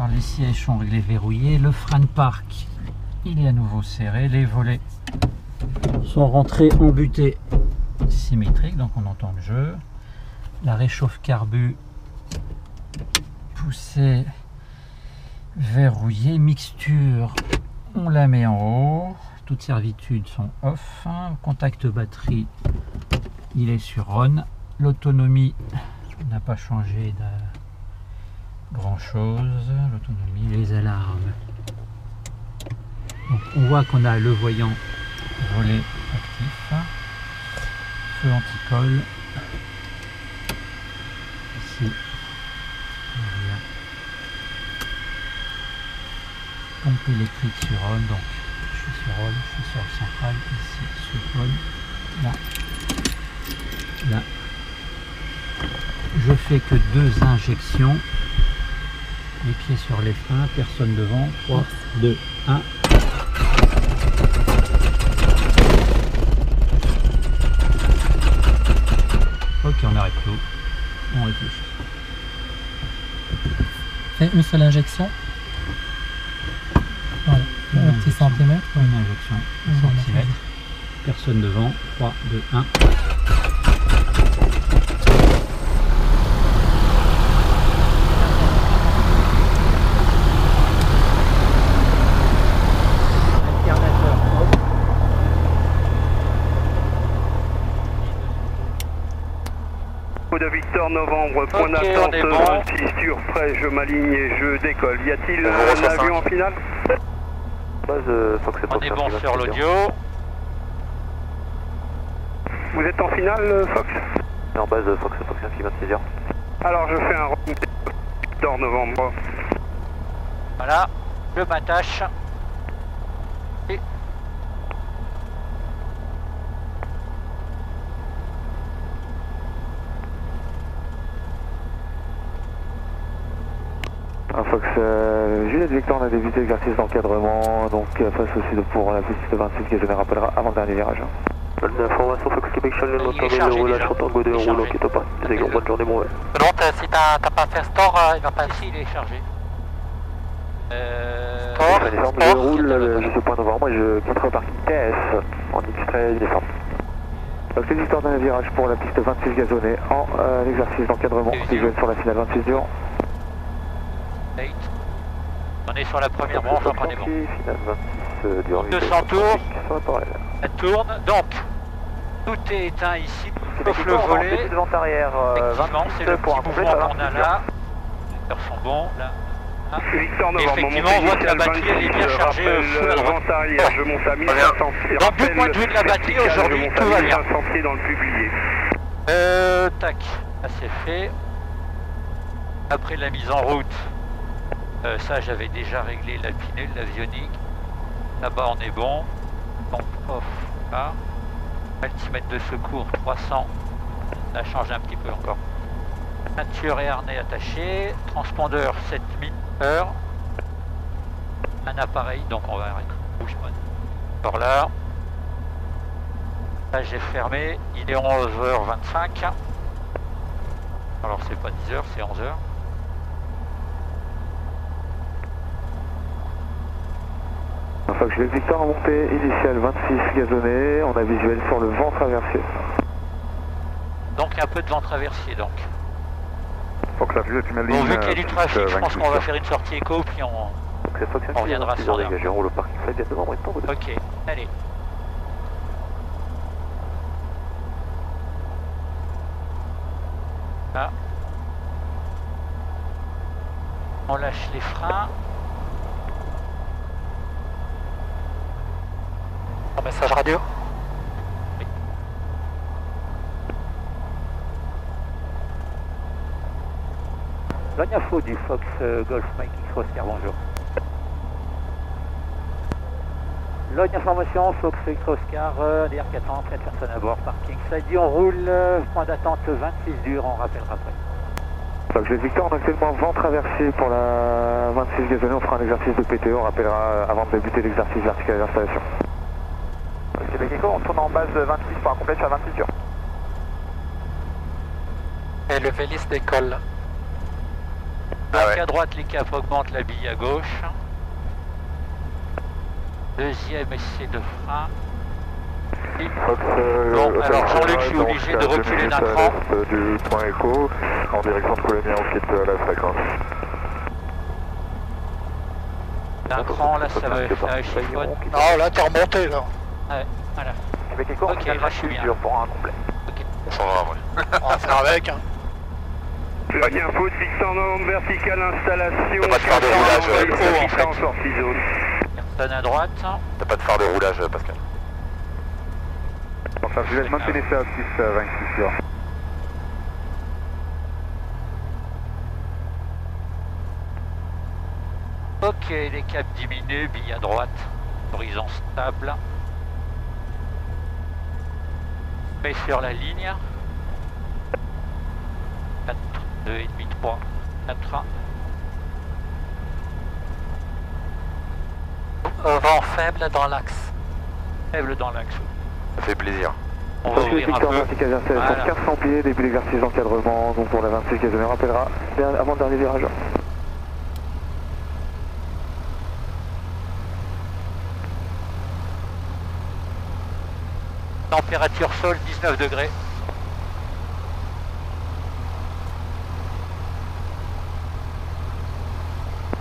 les sièges sont réglés verrouillés, le frein de parc il est à nouveau serré, les volets sont rentrés en butée symétrique, donc on entend le jeu. La réchauffe carbu poussée verrouillée, mixture on la met en haut, toutes servitudes sont off, contact batterie il est sur on, l'autonomie n'a pas changé de grand chose, l'autonomie, les alarmes. Donc on voit qu'on a le voyant volet actif, feu anti-colle, ici il y a pompe électrique sur on, donc je suis sur on, je suis sur le central, ici sur on, là, là. Je fais que 2 injections, les pieds sur les freins, personne devant, 3, 2, 1. Ok, on arrête tout, on réfléchit. Fais une seule injection. Voilà, un petit centimètre. Une injection, 1 centimètre. Personne devant, 3, 2, 1. De Victor Novembre, point d'attente, 26 sur prêt, je m'aligne et je décolle. Y a-t-il un avion en finale? On est bon sur l'audio. Vous êtes en finale, Fox? En base, Fox 26 heures. Alors je fais un round Victor Novembre. Voilà, je m'attache. Et... Fox, Juliette Victor, on a débuté l'exercice d'encadrement, donc face au sud pour la piste 26 qui je les rappellera avant le dernier virage. Information Fox Québec, Charles, le moteur de roulage sur tango de rouleau qui est pas. Bonne journée, bon. Donc si t'as pas fait store, il va pas ici, il est chargé. Sport, je roule, je suis au point novembre et je quitte le parking TS en extrait descente. Donc c'est l'histoire d'un virage pour la piste 26 gazonnée en exercice d'encadrement qui joue sur la finale 26 dur. On est sur la première branche, donc on est bon. Finale 26 dur. 200 tours, elle tourne, donc tout est éteint ici, sauf le volet. Devant arrière, effectivement, c'est le petit mouvement qu'on a là. Les heures sont bons, là. Victor Novembre, effectivement, on voit que la batterie elle est bien chargée au feu à droite. Je monte à 1500 pieds. Donc du point de vue de la batterie, aujourd'hui, tout va bien. 1500 pieds dans le publié. Tac, ça c'est fait. Après la mise en route, ça j'avais déjà réglé la pinelle, l'avionique. Là-bas on est bon. Donc off, là. Altimètre de secours 300. Ça change un petit peu encore. Ceinture et harnais attachés. Transpondeur 7000 heures. Un appareil, donc on va arrêter. Bouge pas. Par là. Là j'ai fermé. Il est 11h25. Alors c'est pas 10h, c'est 11h. Enfin, je vais Victor en montée initiale 26 gazonné, on a visuel sur le vent traversier. Donc un peu de vent traversier donc. Donc la vue est une Bon, vu qu'il y a du trafic, je pense qu'on va faire une sortie éco puis on reviendra sur rien. Ok, allez. Là. On lâche les freins. Message radio. Oui. Lognafo du Fox Golf Mike X Oscar, bonjour. Log information, Fox X Oscar, DR400, 4 personnes à bord, parking. Ça dit on roule, point d'attente 26 dur, on rappellera après. Donc je vais Victor, on a actuellement vent traversé pour la 26 gazonnée, on fera un exercice de PTE, on rappellera avant de débuter l'exercice vertical d'installation. Québec Eco, on tourne en base 26 pour un complet sur 26 dur. Et le Vélis décolle. Donc à droite, les caps augmentent, la bille à gauche. Deuxième essai de frein. Bon, alors Jean-Luc, je suis obligé de reculer d'un cran. Du point écho, en direction de Colombien, on quitte la fréquence. D'un cran, là, ça va chiffonne. Ah, là, t'es remonté, là. Ouais, voilà. Québec Éco, Ok, là, je suis bien. pour un complet. Ça va, ouais. On va faire avec, hein. Bien faute, piste en norme, verticale, installation. T'as pas de phare de roulage, haut, en fait. en sortie zone. Personne à droite. T'as pas de phare de roulage, Pascal. Bon, ça, je laisse maintenir ça à 6, 26 Ok, les caps diminuent, bille à droite. Horizon stable. Mais sur la ligne. 4, 2,5, 3, 4. Vent faible dans l'axe. Faible dans l'axe. Ça fait plaisir. On va ouvrir un peu. verticale d'installation, Voilà. 400 pieds, début d'exercice d'encadrement, donc pour la 26 gazonnée, on rappellera avant le dernier virage. Température sol 19 degrés.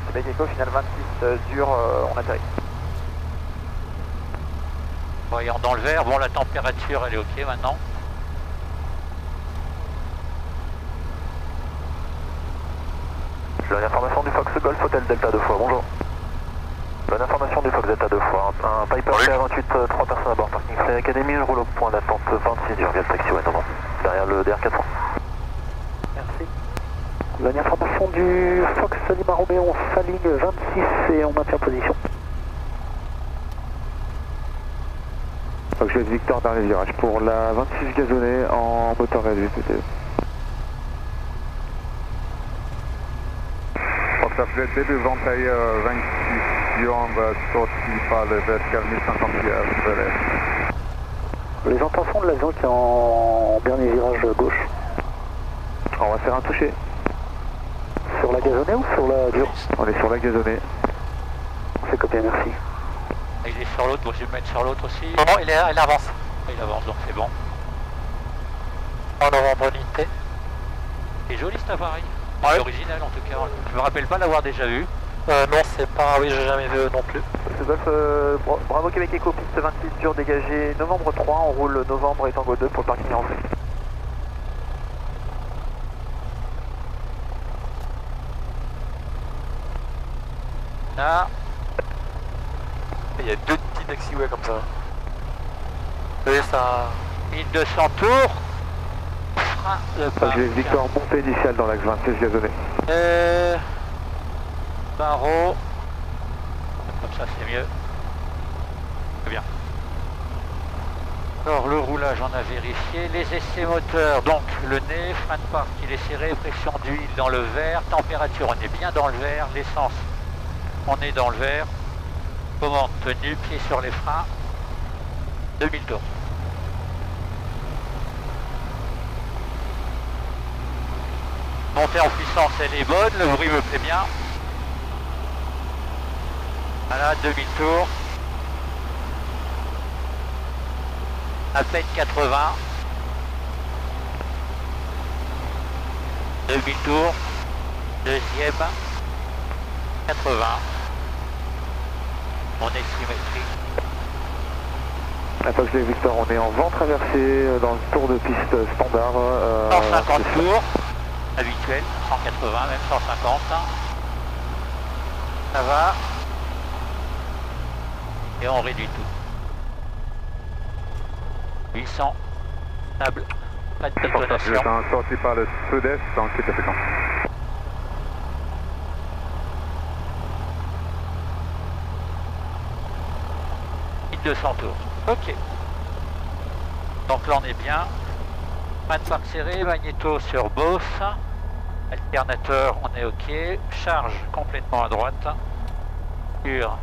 Québec Éco, final 26, dur, on atterrit. Voyons dans le vert. Bon, la température, elle est ok maintenant. J'ai l'information du Fox Golf Hotel Delta 2 fois, bonjour. Bonne information du Fox Delta 2 fois, un Piper CR28, 3 personnes à bord, parking Fly Academy, je roule au point d'attente 26 du Real Taxi, ouais, non, derrière le DR400. Merci. Bonne information du Fox Lima Romeo, on s'aligne 26 et on maintient position. Donc je laisse Victor dans les virages pour la 26 gazonnée en moteur réduit. Fox FLT devant taille 26 viande sortie par le vertical 1050 pieds. Les intentions de l'avion qui est en dernier virage gauche. On va faire un toucher. Sur la gazonnée ou sur la dure? On est sur la gazonnée. C'est copié, merci. Il est sur l'autre, bon, je vais me mettre sur l'autre aussi. Non, non, il avance. Il avance, donc c'est bon. En novembre unité. C'est joli cet appareil. Ouais. C'est original en tout cas. Je me rappelle pas l'avoir déjà vu. Non, c'est pas... Oui, j'ai jamais vu non plus. Golf, bravo Québec Éco, piste 26 dur dégagé, novembre 3, on roule novembre et tango 2 pour le parking en vue. Là, Il y a deux petits taxiways comme ça. Oui, ça... 1200 tours. Frein de Donc je laisse Victor montée initiale dans l'axe 26 gazonnée. Barreau. Comme ça c'est mieux. Très bien. Alors le roulage on a vérifié. Les essais moteurs, donc le nez, frein de parc il est serré, pression d'huile dans le vert, température on est bien dans le vert, l'essence on est dans le vert. Commande tenue, pied sur les freins. 2000 tours. Montée en puissance elle est bonne, le bruit me plaît bien. Voilà, 2000 tours. À peine 80. 2000 tours. Deuxième. 80. On est symétrique. À Fox Victor, on est en vent traversé dans le tour de piste standard. 150 tours. Habituel. 180, même 150. Ça va. Et on réduit tout. 800. Stable. Pas de détonation. Je suis sorti par le sud-est dans le quitte de fréquence. 200 tours. Ok. Donc là on est bien. Frein de parc serré, magnéto sur Boss. Alternateur, on est ok. Charge complètement à droite. Sur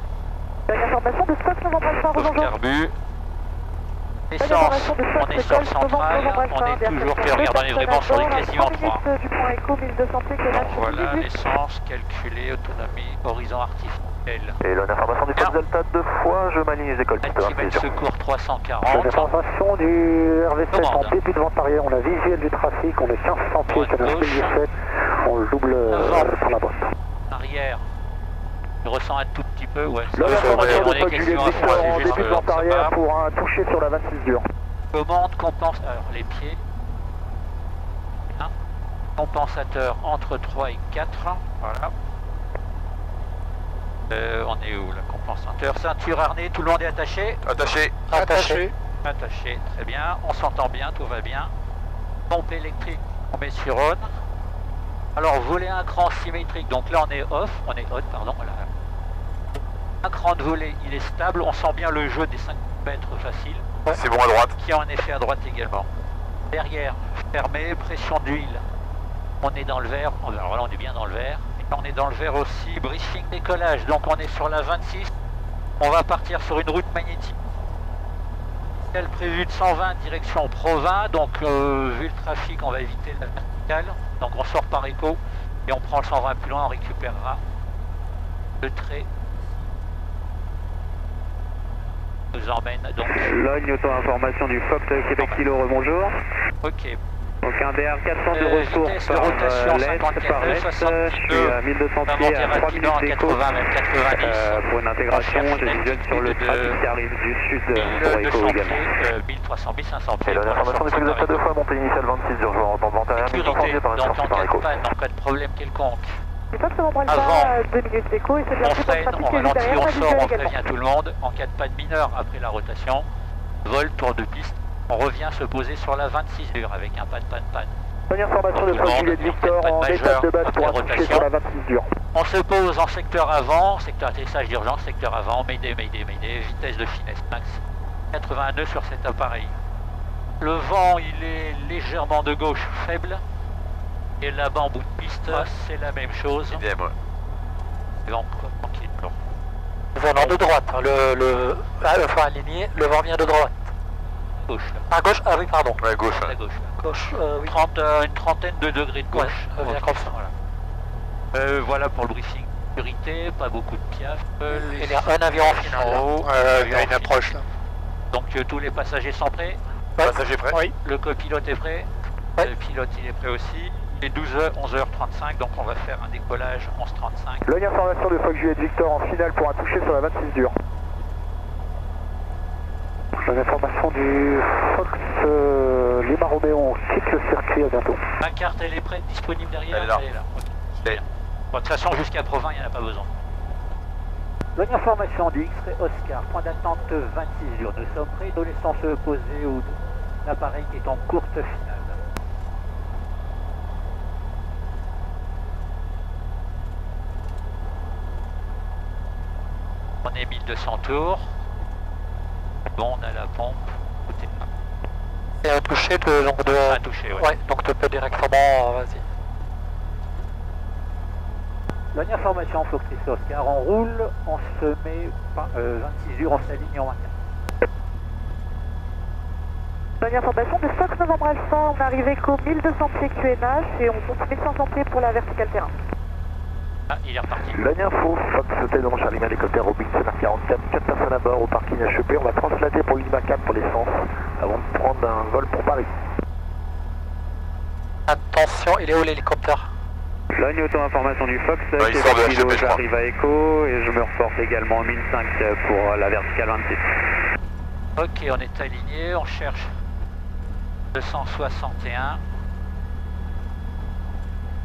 Dernière information de Fox Novembre Alpha, Boss carbu. Essence, on est sur le central, on est toujours fait, regardez vraiment sur les quasiment 3. Voilà, l'essence, calculée, autonomie, horizon artificiel. Et l'information du Fox Delta 2 fois, je m'aligne les écoles. Bâtiment secours 340. Information du RV7 en pied, plus de vente arrière, on a visuel du trafic, on est 1500 pieds, canal 17, on le double sur la boîte. Arrière. Je ressens un tout petit peu, ouais. L'information On de est Fox Juliet question à Victor en faire, début de vente arrière ça pour un toucher sur la 26 dure. Commande compense. Alors les pieds. 1. Compensateur entre 3 et 4. Voilà. On est où, le compensateur? Ceinture harnais, tout le monde est attaché? Attaché. Attaché. Attaché, très bien. On s'entend bien, tout va bien. Pompe électrique, on met sur on. Alors, volet un cran symétrique. Donc là, on est off. On est on, pardon. Voilà. Un cran de volet, il est stable. On sent bien le jeu des 5 mètres facile. C'est bon à droite. Qui a en effet à droite également. Derrière, fermé, pression d'huile. On est dans le vert. Alors là, on est bien dans le vert. On est dans le vert aussi, briefing décollage, donc on est sur la 26, on va partir sur une route magnétique. Elle prévue de 120 direction Provins, donc vu le trafic on va éviter la verticale, donc on sort par écho et on prend le 120 plus loin, on récupérera le trait. Nous emmène donc... Logne auto-information du Fox Québec Kilo, rebonjour. Ok. Donc un DR400 de retour vitesse par de rotation l'est, 54, je suis à 1200 pieds à 3 minutes d'écho 80, même 90. pour une intégration, j'ai visuel sur le trafic qui arrive du sud pour écho 1200 également. pieds, 1300, 1500 pieds. Et l'information du Fox Delta 2 fois, montée initiale 26 dure, je vous entends vente arrière, 1200 pieds par donc par en écho. cas de problème quelconque. Avant 2 minutes d'écho et c'est bien On sûr freine, trafic on qui est ralentit, derrière, on on a sort, visuel on également. prévient tout le monde. En cas de panne mineure après la rotation, vol, tour de piste, on revient se poser sur la 26 dure avec un panne. Première formation de Fox Juliet Victor en étape de base pour un toucher sur la 26 dure. On se pose en secteur avant, secteur atterrissage d'urgence, secteur avant, Mayday, vitesse de finesse max 80 nœuds sur cet appareil. Le vent il est légèrement de gauche faible et là-bas en bout de piste c'est la même chose. Idem, ouais. Vent tranquille. Venant de droite, hein, il faut aligner, le vent vient de droite. Gauche À gauche, ah oui, pardon. Ouais, gauche. la gauche. Gauche, oui. Une trentaine de degrés de gauche. Ouais, bien comme ça. Voilà. Voilà pour le briefing. Sécurité, pas beaucoup de piaf. Il y a un avion en finale. Il y a une approche là. Donc tous les passagers sont prêts. Passager prêt? Oui. Le copilote est prêt. Ouais. Le pilote il est prêt aussi. Il est 11h35, donc on va faire un décollage 11h35. Logne information de Fox Juliet Victor en finale pour un toucher sur la 26 dure. Logne information du Fox Lima Romeo, on quitte le circuit, à bientôt. Ma carte elle est prête, disponible derrière. Elle est là. Ok. Bien. Bon, de toute façon jusqu'à Provins il n'y en a pas besoin. Logne information du X-Ray Oscar, point d'attente 26 jours. Nous sommes prêts, nous laissons se poser où l'appareil est en courte finale. On est 1200 tours. Bon, on a la pompe. Tout est là. Et un toucher, donc de... Un touché, ouais. Ouais, donc tu peux directement, vas-y. Logne information Foxtrot Oscar, on roule, on se met 26 jours, on s'aligne en 24. Logne information de Fox Novembre Alpha, on arrive écho 1200 pieds QNH et on monte 1500 pieds pour la verticale terrain. Ah, il est reparti. Logne info, Fox Hotel dans Charlie hélicoptère Robinson R44, 4 personnes à bord au parking HEP. On va translater pour Lima Cap pour l'essence avant de prendre un vol pour Paris. Attention, il est où l'hélicoptère? Logne auto-information du Fox, Ouais, il sort de la Kilo, HEP, je crois. j'arrive à Echo et je me reporte également 1005 pour la verticale 26. Ok, on est aligné, on cherche 261.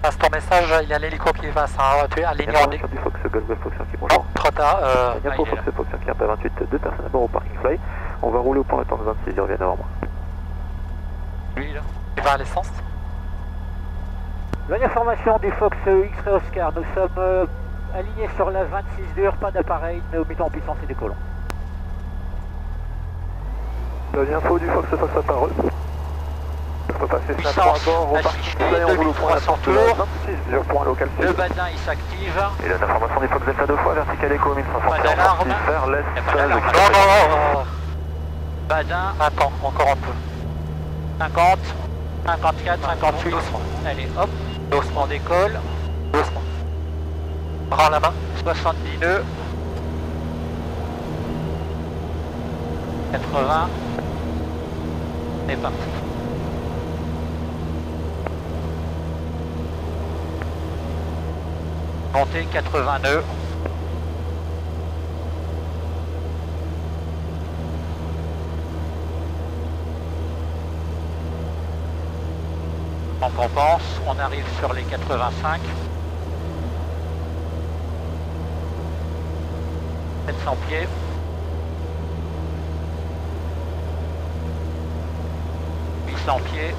Passe ton message, il y a l'hélico qui va s'arrêter, aligné en Information du Fox Golf Fox qui Non, bonjour. trop tard. Logne info, il est Fox Fox qui 28, 2 personnes à bord au parking fly. On va rouler au point d'attente 26, il revient avant moi. Lui là. Il va à l'essence. Logne information du Fox X-Ray Oscar, nous sommes alignés sur la 26 dure, pas d'appareil, nous mettons en puissance et décollons. Logne info du Fox à parole. On peut passer 5 Puissance à bord au parking affichée, fly, on roule au point 2300 d'attente tours. 26 sur point local. Le bazin il s'active. Et l'information des Fox Delta 2 fois, vertical écho 1500 Pas d'alarme. vers l'est. Y a pas d'alarme. Non, non, non. Badin. Attends, encore un peu. 50, 54, 58. Doucement. Allez, hop, Doucement. on décolle. Doucement. Rends la main. 70 nœuds. 80. C'est parti. Montée 80 nœuds. On compense, on arrive sur les 85. 700 pieds. Pieds.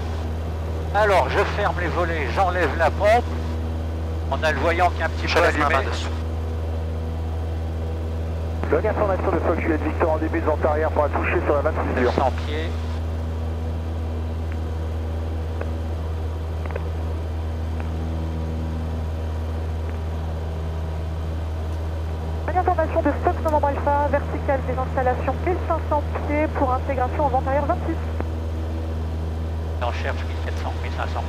Alors je ferme les volets, j'enlève la pompe. On a le voyant qui est un petit peu laisse ma allumé. main dessus. Longue information de Fox Juliette Victor en début de vente arrière pour la toucher sur la 26 dure. 100 pieds. Une information de Fox Novembre Alpha, verticale des installations 1500 pieds pour intégration en vente arrière 26. On cherche 1700, 1500.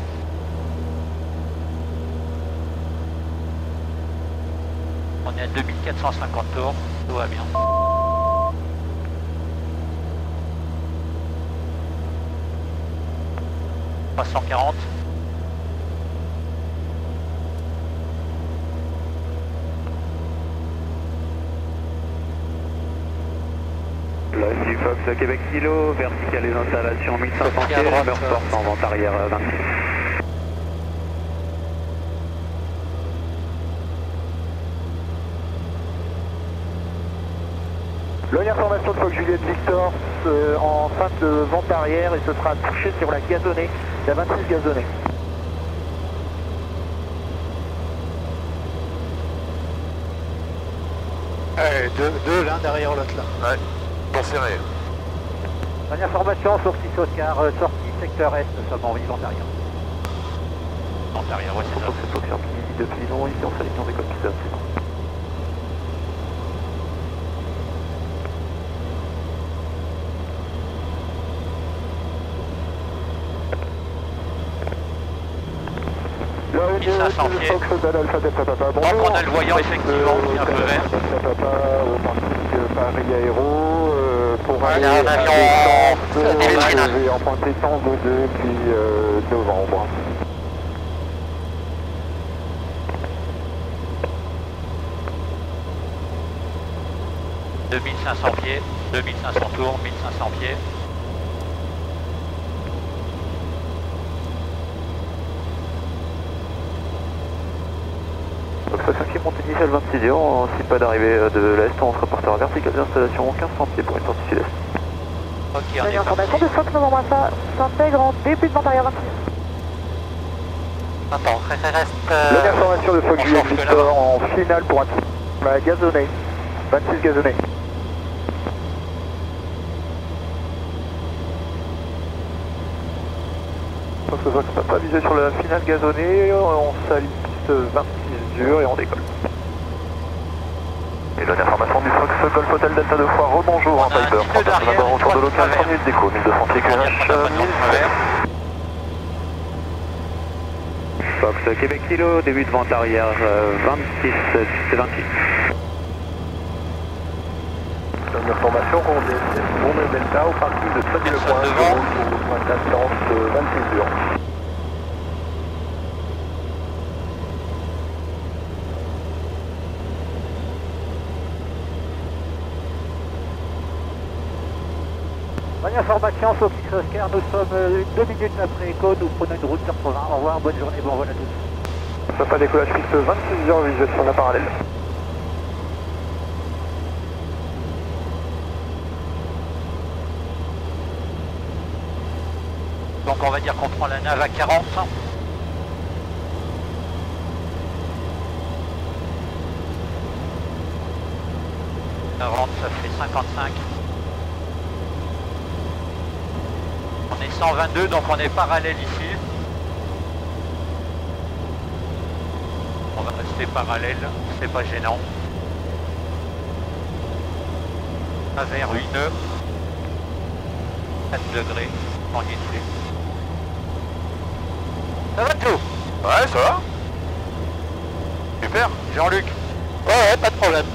On est à 2450 tours, tout va bien. « 340. Live du Fox Québec Kilo, vertical les installations 1500 pieds, humeur force en vente arrière 26. Longue information de Fox Juliette Victor en fin de vente arrière et ce sera touché sur la gazonnée, la 26 gazonnée. Deux l'un derrière l'autre là. Ouais, bon serré. Une information, sortie Oscar, sortie secteur Est, nous sommes en vente arrière. Vente arrière, ouais, c'est ça. C'est Fox qui depuis long, ici on sélectionne des codes qui savent, c'est bon. pieds. Donc on a le voyant effectivement qui est un peu vert. Au parking Paris Aéro pour aller un avion en pointé Tango 2 puis novembre. « 2500 pieds, 2500 tours, 1500 pieds. » Donc ça 5e montée initiale 26 heures, si pas d'arrivée de l'Est, on se repartira vertical d'installation 1500 pieds pour une sortie sud-est. Ok, on est Information parti. de Fox Novembre Alpha s'intègre en début de vente arrière 26. Attends, reste... Longue information de Fox Juliette Victor en finale pour un gazonné, 26 gazonné. Donc ce Fox n'a pas visé sur la finale gazonnée, on s'aligne piste 26 dure et on décolle. Et longue information du Fox Golf Hotel Delta 2 fois, rebonjour en Piper, 39 d'abord autour de local, 3 minutes d'écho, 1200 pieds QNH, 1000. Fox Québec Kilo, début de vente arrière 26, c'est 28. Une information qu'on est bon Delta au parking de Stade-le-Point, pour point d'attente 26 heures. Bonne information, Fox Oscar, nous sommes 2 minutes après écho, nous prenons une route 80. Au revoir, bonne journée, bon vol à tous. Ça pas décollage piste 26 heures, visuel sur la parallèle. Donc on va dire qu'on prend la nave à 40. Ça fait 55. On est 122, donc on est parallèle ici. On va rester parallèle, c'est pas gênant. Un vers 8 nœuds. 4 degrés, en dessus. Ça va Joe? Ouais, ça va. Super. Jean-Luc? Ouais, pas de problème.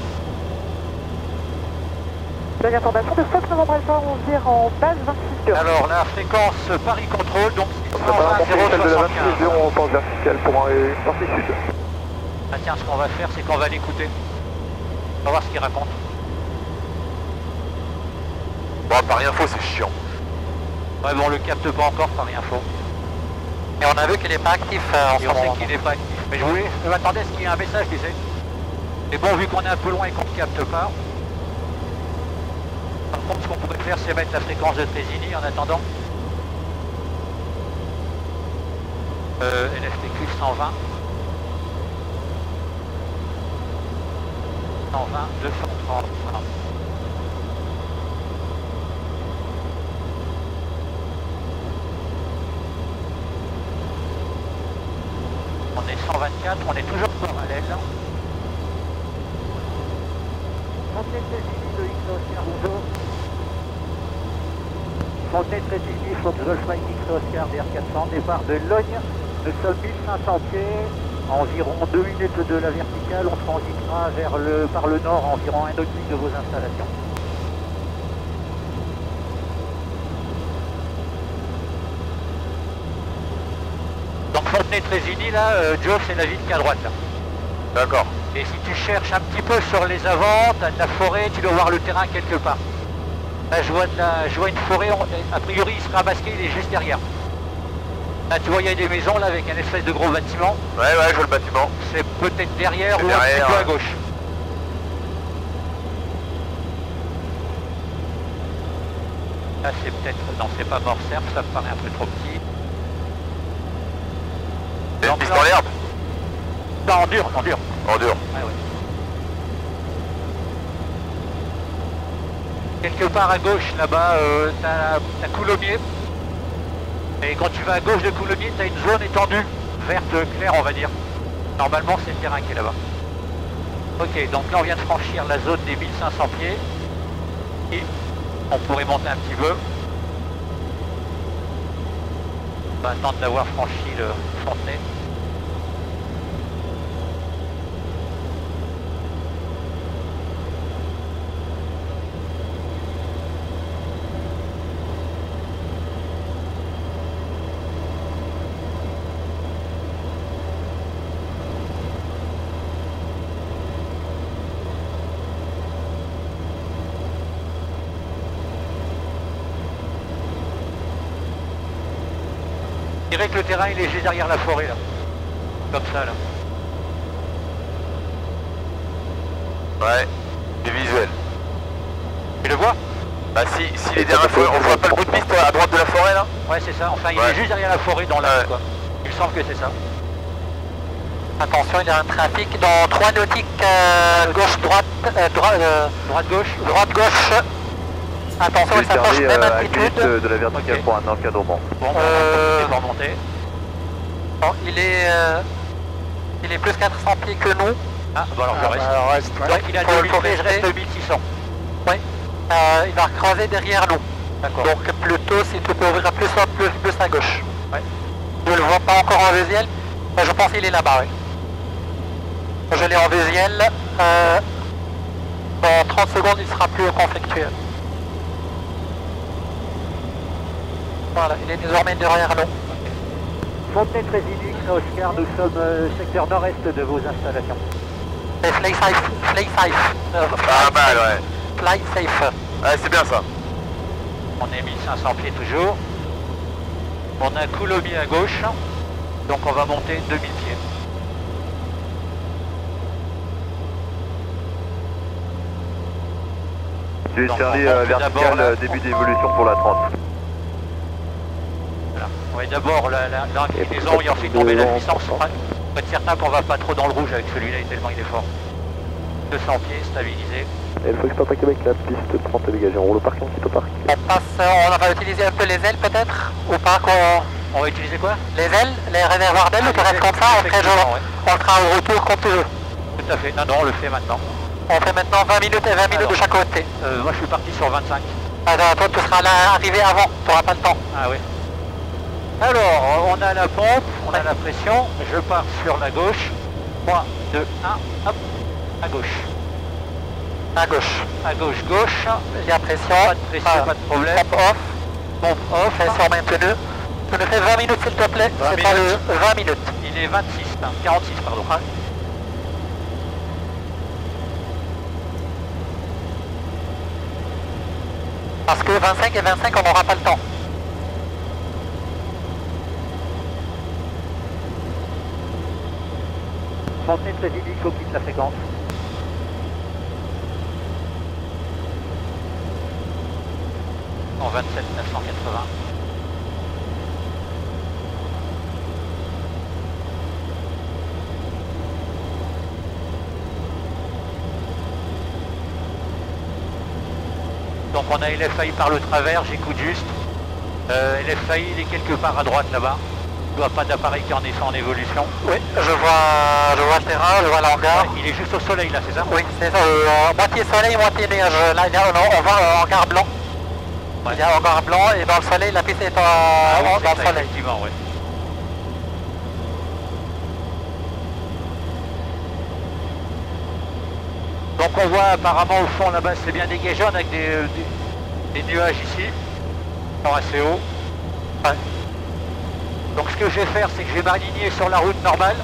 Dernière information de Fox Novembre Alpha, on vire en base 26 heures. Alors la fréquence Paris Contrôle, donc 620 075. On pense vertical pour aller partie sud. Ah tiens, ce qu'on va faire, c'est qu'on va l'écouter. On va voir ce qu'il raconte. Bon, Paris Info, c'est chiant. Ouais, bon, on le capte pas encore, Paris Info. Et on a vu qu'il n'est pas actif en ce Et on moment. sait qu'il n'est pas actif. Mais je m'attendais à ce qu'il y ait un message, tu sais. Mais bon, vu qu'on est un peu loin et qu'on ne capte pas, par contre, ce qu'on pourrait faire, c'est mettre la fréquence de Trésini en attendant. NFTQ 120. 120, 230. Voilà. On est 124, on est toujours parallèle. Fontaine Trésini, Fox Golf Mike X Oscar DR400, départ de Logne. Nous sommes 1500 pieds, environ 2 minutes de la verticale. On transitera par le nord, environ 1 nautique de vos installations. Donc Fontenay-Trésini, là, Joe, c'est la ville qui est à droite, là. D'accord. Et si tu cherches un petit peu sur les avants, tu as de la forêt, tu dois voir le terrain quelque part. Là, je vois une forêt, a priori, il sera masqué, il est juste derrière. Là, tu vois, il y a des maisons, là, avec un espèce de gros bâtiment. Ouais, je vois le bâtiment. C'est peut-être derrière C'est ou un derrière, petit peu à ouais. gauche. Là, c'est peut-être... Non, c'est pas Morcerf, ça me paraît un peu trop petit. C'est une Donc, piste là- en l'herbe. Non, en dur, en dur. En dur. Ouais, ouais. Quelque part à gauche, là-bas, t'as Coulommiers. Et quand tu vas à gauche de Coulommiers, t'as une zone étendue, verte claire, on va dire. Normalement, c'est le terrain qui est là-bas. Ok, donc là, on vient de franchir la zone des 1500 pieds. Et on pourrait monter un petit peu. On va attendre d'avoir franchi le Fontenay. Je dirais que le terrain il est juste derrière la forêt là. Comme ça là. Ouais. C'est visuel. Tu le vois? Bah s'il est derrière la forêt, on voit pas le bout de piste à droite de la forêt là? Ouais c'est ça, enfin il Ouais. est juste derrière la forêt dans l'axe Ouais. quoi. Il me semble que c'est ça. Attention, il y a un trafic dans 3 nautiques gauche-droite, Droite-gauche. droite-gauche. Attention, il s'approche même altitude. de la verticale Ok. pour un encadrement. Bon, on va remonter. Bon, il est plus 400 pieds que nous. Ah, bon alors je reste. Donc il a Faut 2000 pieds, je rester. reste 1600. Il va recroiser derrière nous. D'accord. Donc plutôt, si tu peux ouvrir plus à gauche. Ouais. Je le vois pas encore en visuel. Je pense qu'il est là-bas, oui. Je l'ai en visuel. Dans 30 secondes, il sera plus conflictuel. Voilà, il est désormais derrière nous. Fontenay Trésini, Oscar, nous sommes secteur nord-est de vos installations. C'est fly safe. Fly safe. Pas mal, ouais. Fly safe. Ouais, c'est bien ça. On est 1500 pieds toujours. On a Coulommiers à gauche. Donc on va monter 2000 pieds. J'ai Donc, Charlie on monte d'abord, vertical, là. début d'évolution pour la 30. Voilà. Ouais, d'abord l'inclinaison ayant fait tomber la puissance. Faut être certain qu'on va pas trop dans le rouge avec celui-là tellement il est fort. 200 pieds, stabilisé. Et il faut exploiter avec la piste 30 dégagée. On roule au parking, quitte au parc. On passe, on va utiliser un peu les ailes peut-être. Ou pas qu'on... On va utiliser quoi? Les ailes, les réservoirs d'ailes, Ah, ou tu les restes ailes, comme ça, après effectivement, ouais. on le fera au retour comme tu veux. Tout à fait. Non, on le fait maintenant. On fait maintenant 20 minutes et 20 minutes Alors. de chaque côté. Moi je suis parti sur 25. Toi, tu seras là, arrivé avant, tu n'auras pas le temps. Ah oui. Alors, on a la pompe, on a la pression, je pars sur la gauche. 3, 2, 1, hop, à gauche. À gauche. À gauche, gauche. Il y a pression. Pas de pression, pas de problème. Pompe off. Pompe off. Pression maintenue. Tu nous fais 20 minutes s'il te plaît. 20 C'est pas minutes. le 20 minutes. Il est 26, 46 pardon. Ouais. Parce que 25 et 25, on n'aura pas le temps. Fontenay très vite, il faut quitte la fréquence. En 27 980. Donc on a LFI par le travers, j'écoute juste. LFI il est quelque part à droite là-bas. Il n'y a pas d'appareil qui en est en évolution. Oui, je vois le terrain, je vois l'hangar. Ouais, il est juste au soleil là, c'est ça? Oui, c'est ça. Moitié soleil, moitié nuage. Là, on va en hangar blanc. Ouais. Il y a un hangar blanc et dans le soleil, la piste est Oui, dans c'est le ça, soleil. effectivement, ouais. Donc on voit apparemment au fond là-bas c'est bien dégagé, on a que des nuages ici, sont assez hauts. Ouais. Donc ce que je vais faire c'est que je vais m'aligner sur la route normale,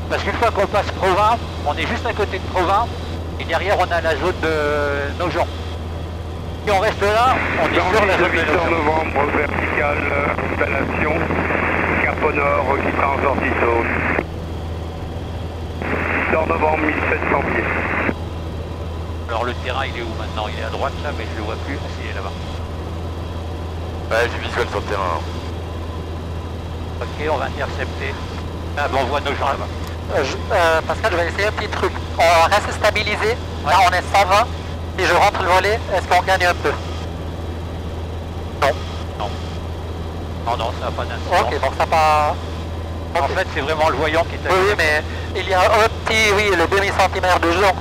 parce qu'une fois qu'on passe Provins, on est juste à côté de Provins, et derrière on a la zone de Nogent. Si on reste là, on est sur la zone de Victor Nogent. Novembre, verticale, installation, Cap au nord, distance Ortito. Victor Novembre, 1700 pieds. Alors le terrain il est où maintenant? Il est à droite là mais je le vois plus, ah, si, il est là-bas. Ouais, j'ai visuel sur le terrain. Ok, on va intercepter. Ah bon, on voit Nogent là-bas. Pascal, je vais essayer un petit truc. On reste stabilisé. Là, on est 120. Si je rentre le volet, est-ce qu'on gagne un peu? Non. Non. Non, non, ça n'a pas d'incidence. Ok, donc ça pas... En fait, c'est vraiment le voyant qui est à Oui, mais il y a un petit, oui, le demi-centimètre de jour.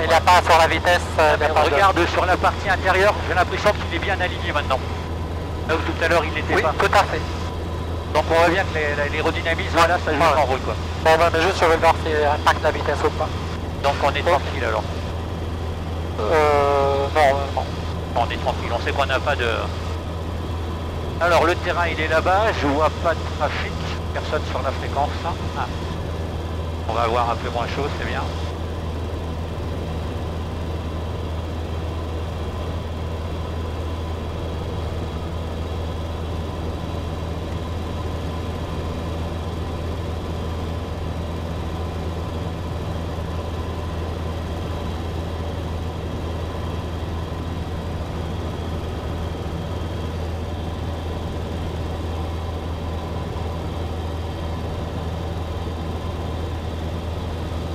Il n'y a pas sur la vitesse. il y a pas de- Regarde sur la partie intérieure, j'ai l'impression qu'il est bien aligné maintenant. Là où tout à l'heure il n'était Oui, pas. tout à fait. Donc on voit bien que l'aérodynamisme, voilà, ça joue Ouais. son rôle quoi. Bon, ben, mais juste je vais voir si impacte la vitesse ou pas. Donc on est tranquille alors. Non. On est tranquille, on sait qu'on n'a pas de... Alors le terrain il est là-bas, je vois pas de trafic, personne sur la fréquence. Ah. On va voir un peu moins chaud, c'est bien.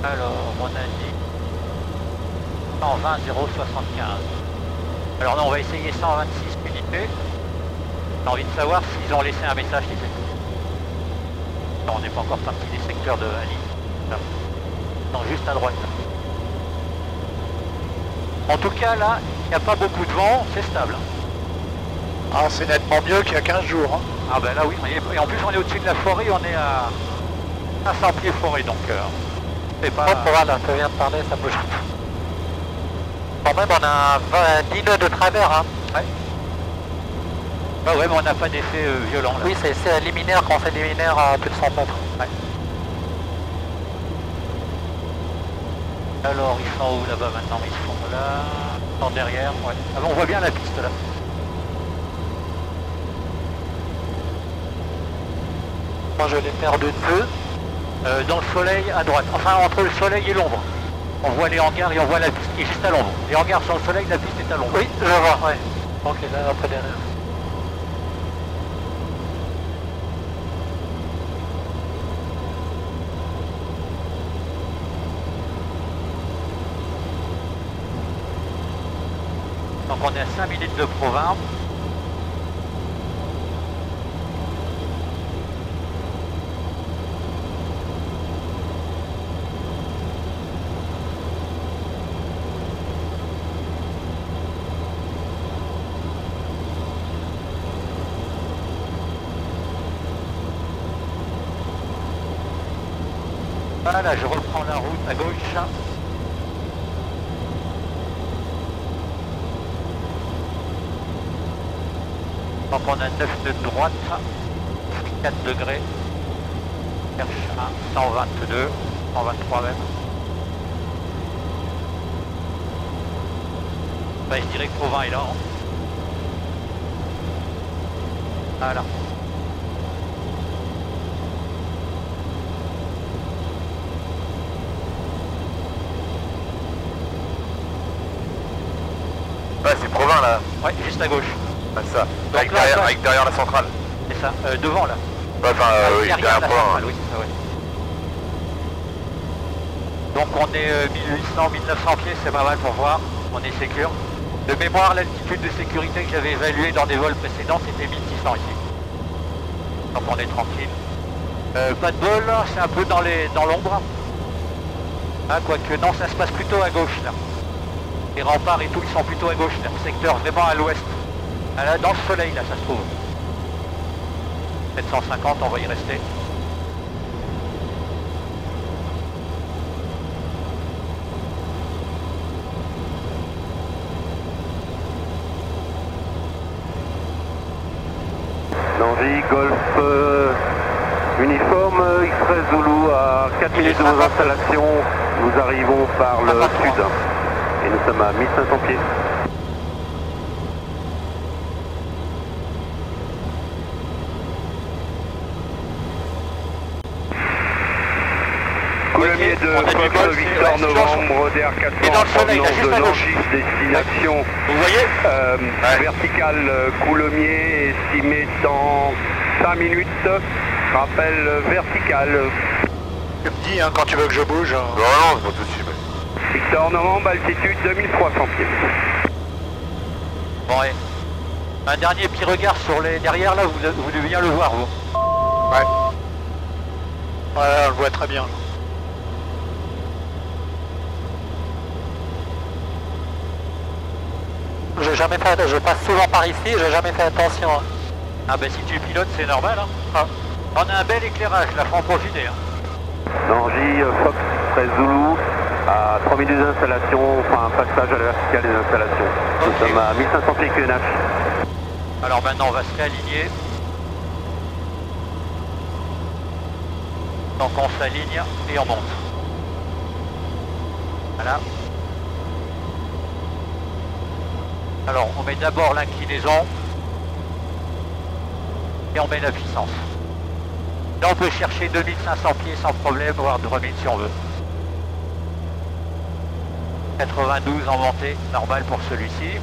Alors, on a dit 120 075. Alors non, on va essayer 126 unités. J'ai envie de savoir s'ils ont laissé un message, les secteurs. Non, on n'est pas encore parti des secteurs de Ali. Là. Non, juste à droite. En tout cas, là, il n'y a pas beaucoup de vent, c'est stable. Ah, c'est nettement mieux qu'il y a 15 jours. Hein. Ah ben là, oui. Et en plus, on est au-dessus de la forêt, on est à 500 pieds forêt, donc c'est pas... Hop, voilà, tu viens de parler, ça bouge. Quand même, on a 10 nœuds de travers. Hein. Ouais. Bah ouais, mais on n'a pas d'effet violent là. Oui, c'est liminaire quand c'est liminaire à plus de 100 mètres. Ouais. Alors, ils sont où là-bas maintenant? Ils sont là, en derrière, ouais. Ah bon, on voit bien la piste là. Moi, je l'ai perdu de vue. Dans le soleil à droite, enfin entre le soleil et l'ombre. On voit les hangars et on voit la piste qui est juste à l'ombre. Les hangars sont au soleil, la piste est à l'ombre. Oui, je vois, ouais. Ok, là, après derrière. Donc on est à 5 minutes de Provins. Voilà, je reprends la route à gauche. Donc on a 9 de droite, 4 degrés, cherche à 122, 123 même. Bah, je dirais que Provins est là. Hein. Voilà. Ouais, c'est Provins là. Ouais, juste à gauche. Ah, ça. Donc Avec, là, derrière la centrale. C'est ça, devant là. Ouais, enfin, oui, derrière la Provins. centrale, oui, c'est ça, ouais. Donc on est 1800, 1900 pieds, c'est pas mal pour voir. On est sécure. De mémoire, l'altitude de sécurité que j'avais évaluée dans des vols précédents, c'était 1600 ici. Donc on est tranquille. Pas de bol, c'est un peu dans l'ombre. Ah, quoique non, ça se passe plutôt à gauche là. Les remparts et tout, ils sont plutôt à gauche là. Secteur vraiment à l'ouest. Ah, là, dans le soleil là, ça se trouve. 750, on va y rester. Nancy, Golf uniforme, Express Zulu à 4 minutes de vos installations. Nous arrivons par le sud et nous sommes à 1500 pieds. Coulommiers de Fox Victor Novembre, DR400 en provenance de Nancy, destination Vous voyez verticale Coulommiers, estimé dans 5 minutes, rappel vertical. Tu me dis hein, quand tu veux que je bouge. Non, non, c'est pas tout de suite. Mais... Victor Novembre, altitude 2300 pieds. Bon, ouais. Un dernier petit regard sur les derrière là, vous devez bien le voir vous. Ouais. Ouais, on le voit très bien. Je passe souvent par ici, j'ai jamais fait attention. Hein. Ah ben si tu pilotes c'est normal hein. Ah. On a un bel éclairage là, faut en profiter. Hein. Nancy, Fox, Express Zulu, à 3 minutes d'installation, enfin un passage à la verticale des installations. Okay. Nous sommes à 1500 pieds QNH. Alors maintenant on va se réaligner. Donc on s'aligne et on monte. Voilà. Alors on met d'abord l'inclinaison et on met la puissance. Là on peut chercher 2500 pieds sans problème, voire 3000 si on veut. 92 en montée, normal pour celui-ci.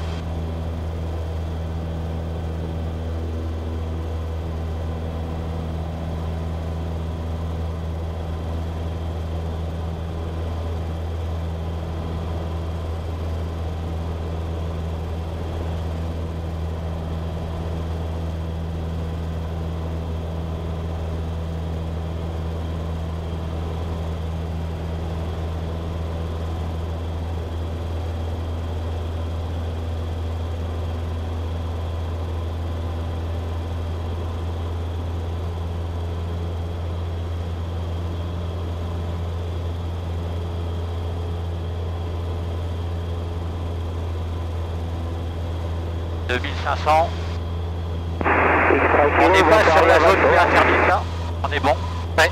« 2500. On n'est pas sur la zone interdite là, on est bon. Ouais.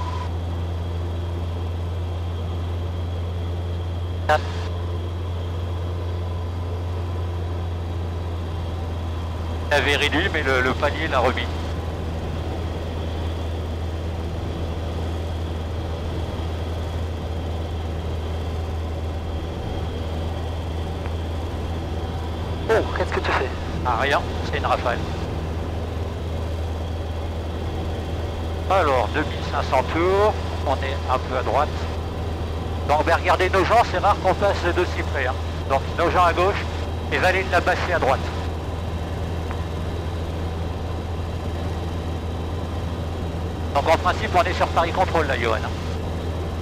Il avait réduit mais le palier l'a remis. Oh, qu'est-ce que tu fais? Ah rien, c'est une rafale. Alors 2500 tours, on est un peu à droite. Donc on va regarder nos gens, c'est rare qu'on passe d'aussi près. Hein. Donc nos gens à gauche et Valérie de la Bassée à droite. Donc en principe on est sur Paris Control là, Johan.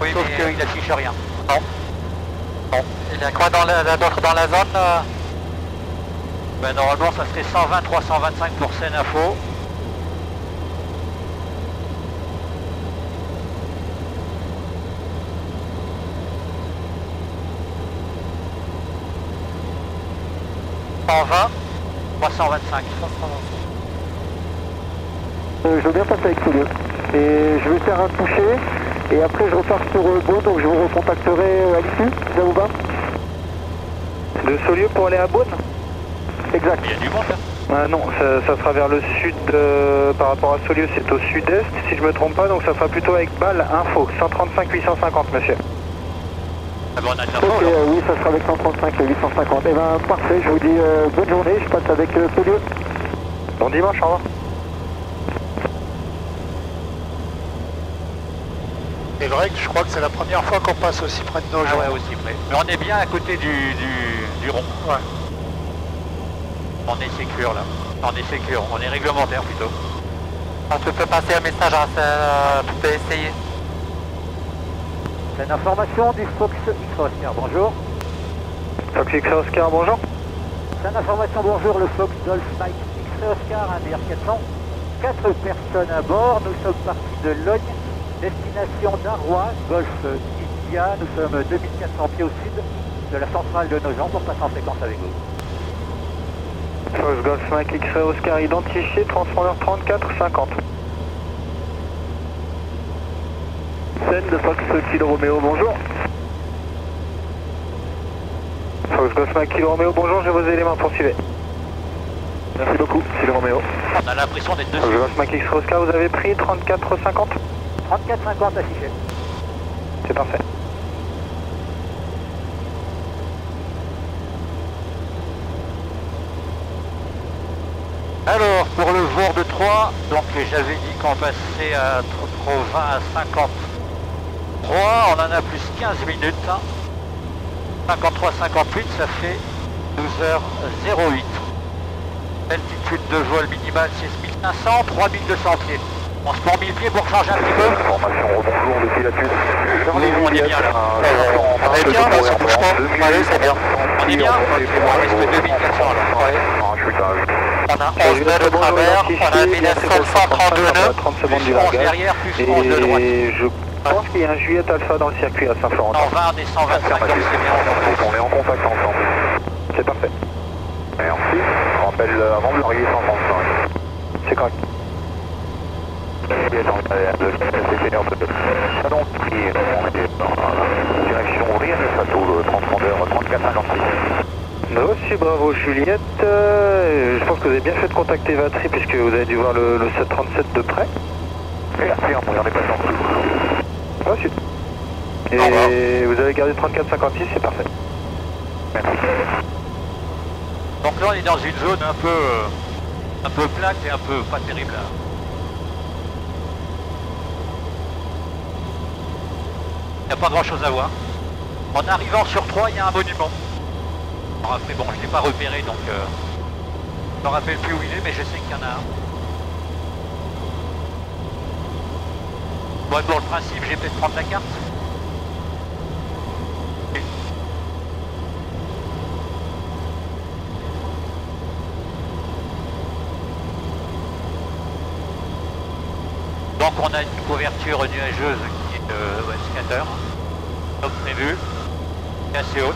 Oui, sauf qu'il affiche rien. Non. Bon. Il y a quoi d'autre dans la zone Ben, normalement ça serait 120 325 pour Seine-Info. 320, 325. Je veux bien passer avec Solio. Et je vais faire un toucher. Et après je repars sur Beaune, donc je vous recontacterai à l'issue, si ça vous va. De Saulieu pour aller à Beaune? Exact. Il y a du monde là. Non, ça sera vers le sud, par rapport à Saulieu, c'est au sud-est, si je me trompe pas, donc ça sera plutôt avec balle info, 135 850, monsieur. Ah bon, on a de l'info, Ok, alors. oui, ça sera avec 135 850. Eh ben parfait, je vous dis bonne journée, je passe avec Solio. Bon dimanche, au revoir. Et vrai que je crois que c'est la première fois qu'on passe aussi près de nos Ah gens. ouais, aussi près. Mais on est bien à côté du rond. Ouais. On est sécure là. On est sécure, on est réglementaire plutôt. Ah, tu peux passer un message, hein, tu peux essayer. C'est une information du Fox X-Oscar, bonjour. Fox X-Oscar, bonjour. C'est une information, bonjour, le Fox Golf Mike X-Oscar, un DR400. 4 personnes à bord, nous sommes partis de Logne, destination d'Arrois, Golf India. Nous sommes 2400 pieds au sud de la centrale de Nogent pour passer en fréquence avec vous. Fox Golf Mike X-Ray Oscar identifié, transpondeur 3450. Scène de Fox Kilo Romeo, bonjour. Fox Golf Mike Kilo Romeo, bonjour, j'ai vos éléments, poursuivez. Merci beaucoup, Kilo Romeo. On a l'impression d'être Fox dessus. Golf Mike X-Ray Oscar, vous avez pris 3450? 34,50 affiché. C'est parfait. Alors, pour le jour de 3, donc j'avais dit qu'on passait à 20 à 53, on en a plus 15 minutes. 53-58, ça fait 12h08. Altitude de vol minimale 6500, 3200 pieds. On se prend 1000 pieds pour changer un petit peu. Information, rebonjour depuis la piste. Oui, on est bien là. On est bien là, ça bouge pas. Oui, c'est bien. On est bien. On reste 2400 là. On a 11 nœuds de travers, on a mis 732 nœuds. 30 secondes du 11 largage. derrière, plus 11 de droite. Et je pense qu'il y a un Juliette Alpha dans le circuit à Saint-Florent. En 20 des 125, donc c'est bien. On est en contact ensemble. C'est parfait. Merci. Je rappelle avant de larguer 135. C'est correct. Salon pris, on est dans direction Rien de Château, le transpondeur 3456. Monsieur Bravo Juliette, je pense que vous avez bien fait de contacter Vatry puisque vous avez dû voir le 737 de près. Merci, on en est passé en dessous. Ah, super. Et vous avez gardé 3456, c'est parfait. Merci. Donc là on est dans une zone un peu plate et un peu pas terrible là. Il n'y a pas grand chose à voir. En arrivant sur 3, il y a un monument. Alors après bon, je ne l'ai pas repéré donc je ne me rappelle plus où il est, mais je sais qu'il y en a un. Bon, pour le principe, j'ai peut-être prendre la carte. Donc on a une couverture nuageuse qui est de scatter, comme prévu, et assez haute.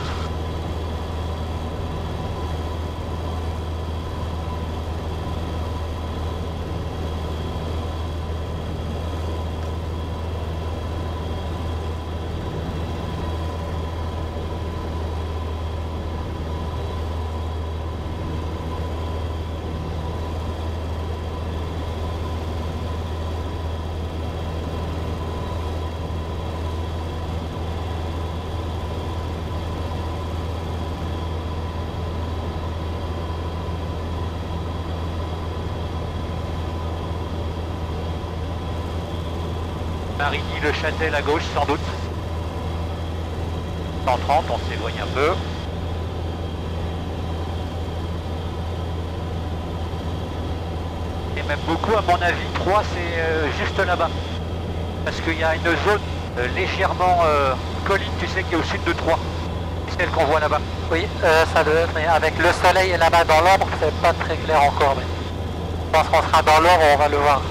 Marigny-le-Châtel à gauche sans doute. 130, on s'éloigne un peu. Et même beaucoup, à mon avis, 3 c'est juste là-bas. Parce qu'il y a une zone légèrement colline, tu sais, qui est au sud de 3. C'est celle qu'on voit là-bas. Oui, ça doit être, mais avec le soleil là-bas dans l'ombre, c'est pas très clair encore. Mais je pense qu'on sera dans l'ombre, on va le voir.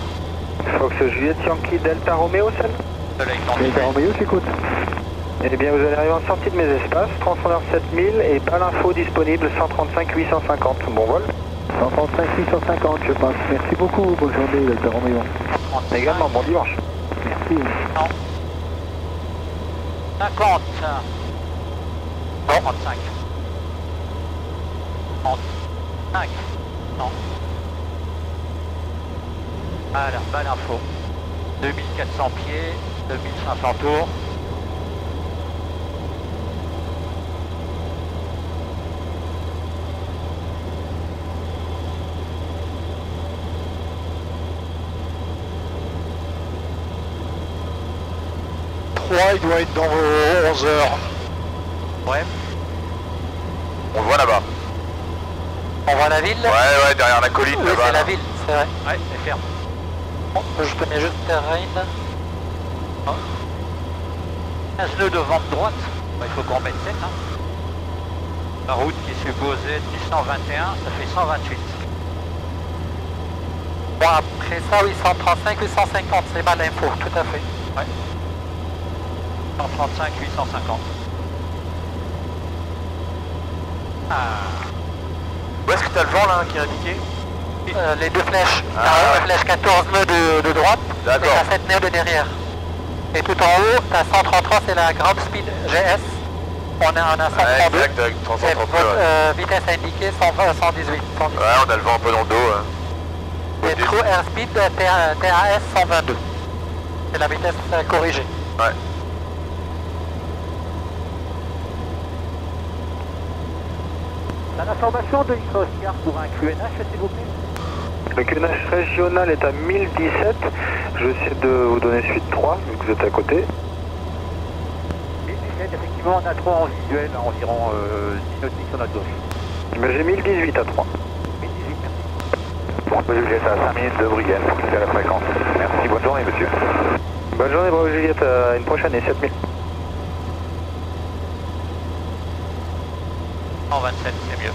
Fox Juliette Yankee Delta Romeo, celle Soleil Delta Romeo, j'écoute. Eh bien, vous allez arriver en sortie de mes espaces, transpondeur 7000 et pas l'info disponible 135 850. Bon vol. 135 850, je passe. Merci beaucoup, bonne journée, Delta Romeo. Également, bon dimanche. Merci. Non. 50. Bon, 35. 35. Non. Alors, bonne info. 2400 pieds, 2500 tours. Il doit être dans vos 11 heures. Ouais. On le voit là-bas. On voit la ville? Ouais, derrière la colline Oui, là-bas. c'est là. la ville, c'est vrai. Ouais, c'est ferme. Bon, je connais juste le terrain. 15 nœuds de vente droite. Bah, il faut qu'on mette 7. Hein. La route qui est supposée être du 121, ça fait 128. Bon, après ça, 835, 850, c'est mal l'info, tout à fait. Ouais. 135, 850. Ah. Où est-ce que t'as le vent là qui est indiqué? Les deux flèches. Ah, T'as ouais. une flèche 14 nœuds de droite et D'accord. t'as 7 nœuds de derrière. Et tout en haut, t'as 133, c'est la Ground Speed GS. On a 132. Ouais, exact, avec Et 332. votre vitesse indiquée 120, 118. 118. Ouais, on a le vent un peu dans le dos. Hein. Et True Airspeed TAS 122. C'est la vitesse corrigée. Ouais. La information de X-Oscar pour un QNH, s'il vous plaît. Le QNH régional est à 1017. Je vais essayer de vous donner suite 3, vu que vous êtes à côté. 1017, effectivement, on a 3 en visuel, à environ 10 nautiques sur notre gauche. Mais j'ai 1018 à 3. 1018, merci. Bon, Juliette à 5 minutes de Bruggen pour quitter la fréquence. Merci, bonne journée, monsieur. Bonne journée, bravo Juliette, à une prochaine et 7000. 127, c'est mieux.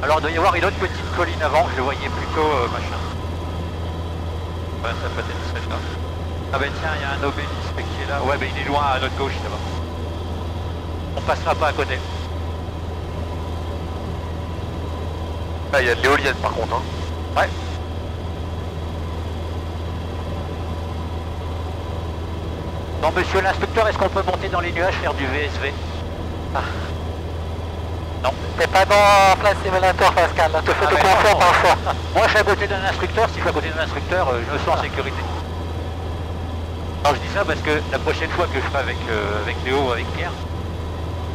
Alors il doit y avoir une autre petite colline avant, je le voyais plutôt machin. Ouais, ça peut être celle-là. Ah ben tiens, il y a un obélisque qui est là. Ouais, ben il est loin à notre gauche là-bas. On passera pas à côté. Ah, il y a de l'éolienne par contre. Hein. Ouais. Bon monsieur l'inspecteur, est-ce qu'on peut monter dans les nuages, faire du VSV? Ah. Non. T'es pas dans Flight Simulator, Pascal, là, te fais de mais confiance non. parfois. Moi je suis à côté d'un instructeur, si je suis à côté d'un instructeur, je me sens en sécurité. Alors je dis ça parce que la prochaine fois que je ferai avec Léo ou avec Pierre,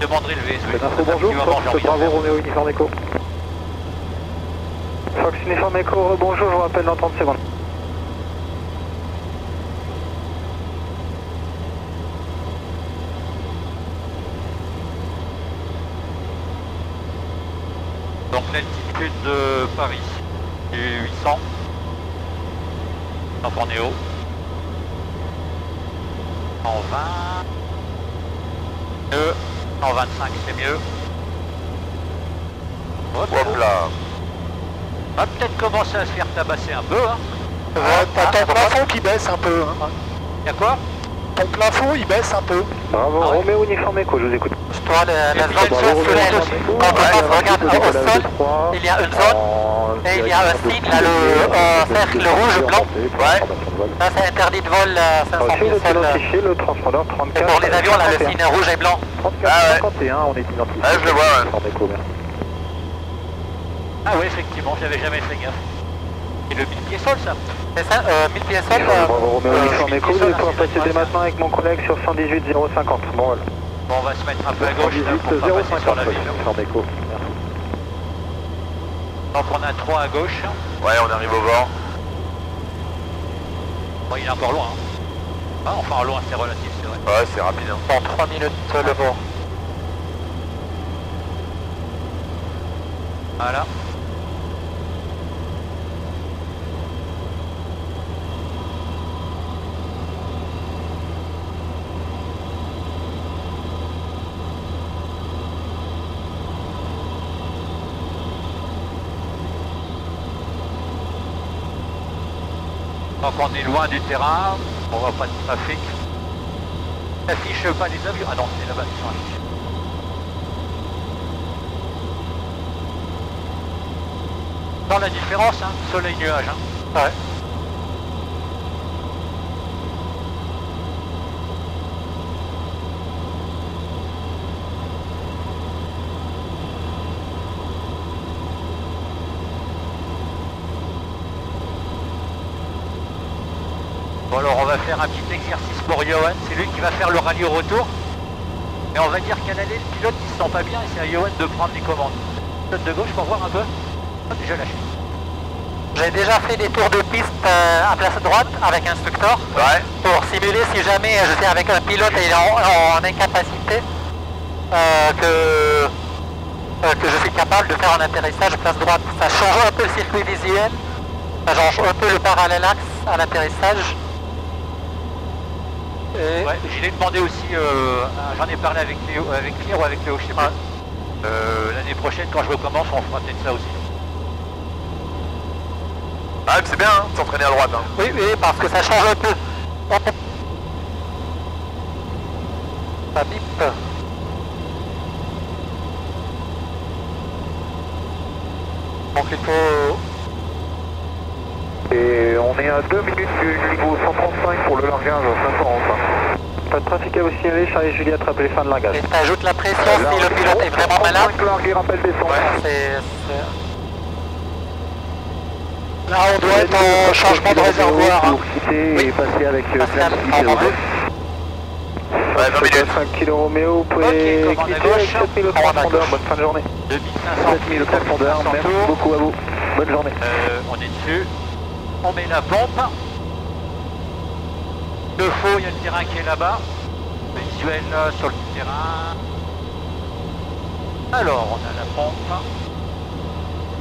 je demanderai le VSV. Info, bonjour, Fox, bravo, Roméo Uniforme Echo. Fox Uniforme Echo, bonjour, je vous rappelle dans 30 secondes. Donc l'altitude de Paris est 800. Donc on est haut. 120. 125 c'est mieux. Hop, Hop là. On va peut-être commencer à se faire tabasser un peu. Hein. T'as ton plafond qui baisse un peu. Hein. Y'a quoi? Ton plafond il baisse un peu. Bravo, Ah ouais. Roméo Uniforme Echo, je vous écoute. Toi, la zone soleil, quand on passe, regarde au sol, il y a une zone et il y a un signe, là, le cercle rouge blanc. Ouais. Ça, c'est interdit de vol à 500 Ensuite, pieds vous êtes sol. identifié le transpondeur Et 34. pour les avions, là, le signe rouge et blanc. 34 Ah ouais. 51, on est identifié. Ouais, je le vois, ouais. Uniforme Echo, merci. Ah oui effectivement, j'avais jamais fait gaffe. Et le 1000 pieds sol ça? C'est ça, 1000 pieds sol. Bravo, Roméo Uniforme Echo, vous allez pouvoir passer dès c'est maintenant avec mon collègue sur 118 050. Bon, voilà. Bon on va se mettre un peu à gauche là, 118 pour pas passer sur 050, la ville. Uniforme Echo. Merci. Donc on a 3 à gauche. Ouais, on arrive au bord. Bon il est encore loin. Hein. Ah, enfin loin c'est relatif c'est vrai. Ouais, c'est rapide. Hein. Dans 3 minutes, le bord. Voilà. Donc on est loin du terrain, on voit pas de trafic. N'affiche pas les avions. Ah non, c'est là-bas qui sont affichés. Dans la différence, hein, soleil-nuage. Hein. Ouais. Bon alors on va faire un petit exercice pour Johan, c'est lui qui va faire le rallye au retour. Et on va dire qu'à l'aller, le pilote il se sent pas bien et c'est à Johan de prendre les commandes. Pilote de gauche pour voir un peu. Hop, déjà lâché. J'ai déjà fait des tours de piste à place droite avec instructeur. Ouais. Pour simuler si jamais je suis avec un pilote et il est en incapacité que je suis capable de faire un atterrissage place droite. Ça change un peu le circuit visuel, ça change un peu le parallèle axe à l'atterrissage. Ouais, je l'ai demandé aussi, j'en ai parlé avec Léo, avec Claire ou avec Léo, je sais pas. L'année prochaine quand je recommence on fera peut-être ça aussi. Ah mais c'est bien hein, de s'entraîner à droite. Hein. Oui, oui, parce que ça change un peu. Ça bip. Donc il faut... Et on est à 2 minutes du niveau 135 pour le largage 511. Pas de trafic à vous signaler, Charlie Juliette, rappelez fin de largage. Et t'ajoutes la pression si le pilote est vraiment malade. Largué, rappel descente. Ouais, là on doit être en changement de réservoir. Pour quitter et passer avec Pascal, Ouais, 20 minutes. 5 kg Roméo, vous pouvez Ok, commande à quitter avec gauche. 7000 de profondeur, bonne fin de journée. 2500 7000 de profondeur, merci beaucoup à vous, bonne journée. On est dessus, on met la pompe. Le faux, il y a le terrain qui est là-bas. Visuel sur le terrain. Alors, on a la pompe.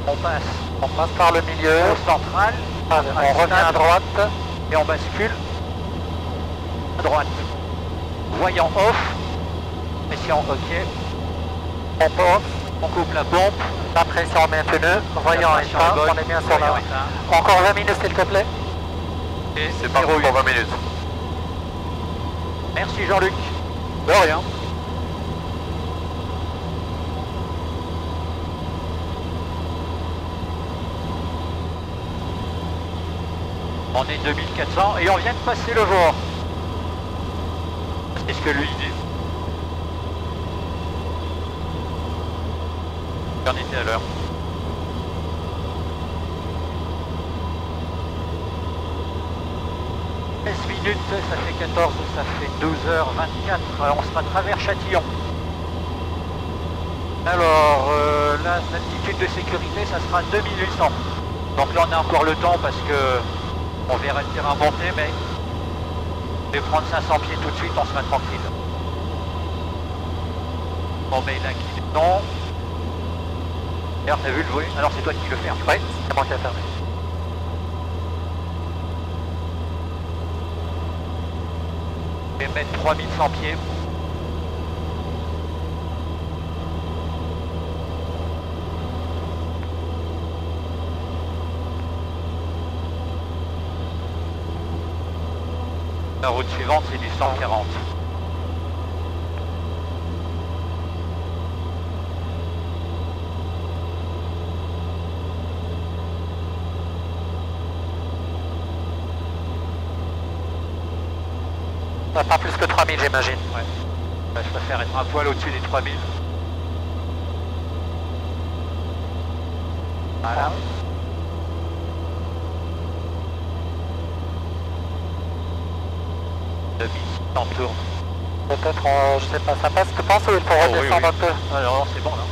On passe par le milieu. au central. On revient à droite. Et on bascule à droite. Voyant off. Pression OK. Pompe off. On coupe la pompe. La pression maintenue. Voyant pression éteint. est bonne. On est bien sur Voyant la... éteint. Encore 20 minutes s'il te plaît. Et C'est parti pour 20 minutes. Merci Jean-Luc. De rien. On est 2400 et on vient de passer le jour. C'est ce que lui dit. On était à l'heure. Minutes, ça fait 14, ça fait 12h24, alors on sera à travers Châtillon. Alors, l'altitude de sécurité, ça sera 2800. Donc là on a encore le temps parce que on verra le terrain monter, mais je vais prendre 500 pieds tout de suite, on sera tranquille. On met l'inclinaison. D'ailleurs, t'as vu le bruit? Alors c'est toi qui le ferme. Oui, c'est moi qui ai fermé. Je vais mettre 3100 pieds. La route suivante, c'est du 140. Pas plus que 3000 j'imagine. Ouais. Je préfère être un poil au-dessus des 3000. Voilà. On tourne. Peut-être, je sais pas, ça passe, tu penses, ou il faut redescendre un peu? Alors c'est bon là.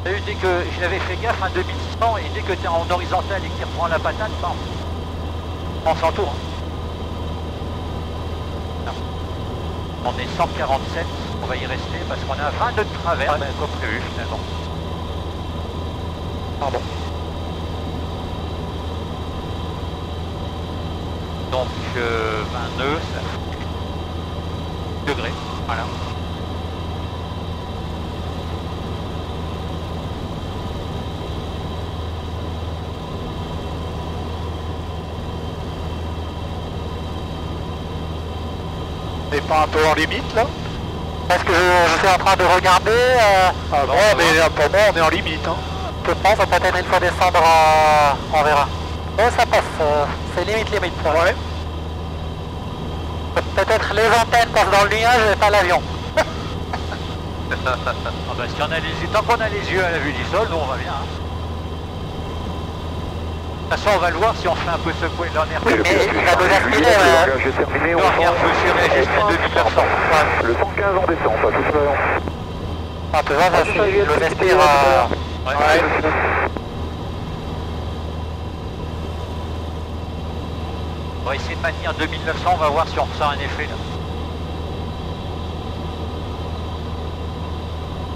T'as vu, dès que j'avais fait gaffe, un 2600, et dès que tu es en horizontal et qu'il reprend la patate, bam, on s'entoure. On est 147, on va y rester parce qu'on a 22 de travers, ouais. Comme prévu finalement. Pardon. Donc 20 nœuds, ça fait degrés, voilà. T'es pas un peu en limite là? Parce que je suis en train de regarder. Ah bon, mais pour moi on est en limite. Hein. Je pense que peut-être il faut descendre, on verra. Oh, ça passe, c'est limite. Ouais. Peut-être les antennes passent dans le nuage et pas l'avion. Ah bah si on a les yeux, tant qu'on a les yeux à la vue du sol, nous on va bien. Hein. De toute façon on va le voir si on fait un peu secouer là on est Oui, mais il va nous aspirer. Je terminé, on est refusé jusqu'à 2900. Le 115 on descend, pas tout le long. Ah, tu vois, ça nous aspire. Ouais. On va essayer de maintenir 2900, on va voir si on ressent un effet là.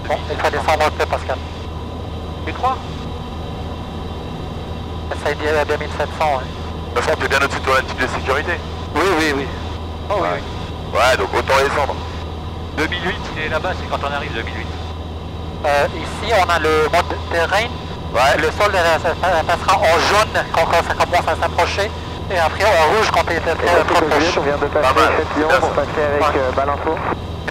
Bon, il faut descendre un peu, Pascal. Tu crois? Ça dit à 2700, ouais. De toute façon, t'es bien au-dessus de ton altitude de sécurité. Oui. Oh oui, oui. Ouais, donc autant descendre. 2008, il est là-bas, c'est quand on arrive 2008. Ici, on a le mode terrain. Ouais. Le sol ça passera en jaune quand ça commence à s'approcher. Et après en rouge quand il est très proche. On vient de passer Châtillon pour passer avec Balinfo.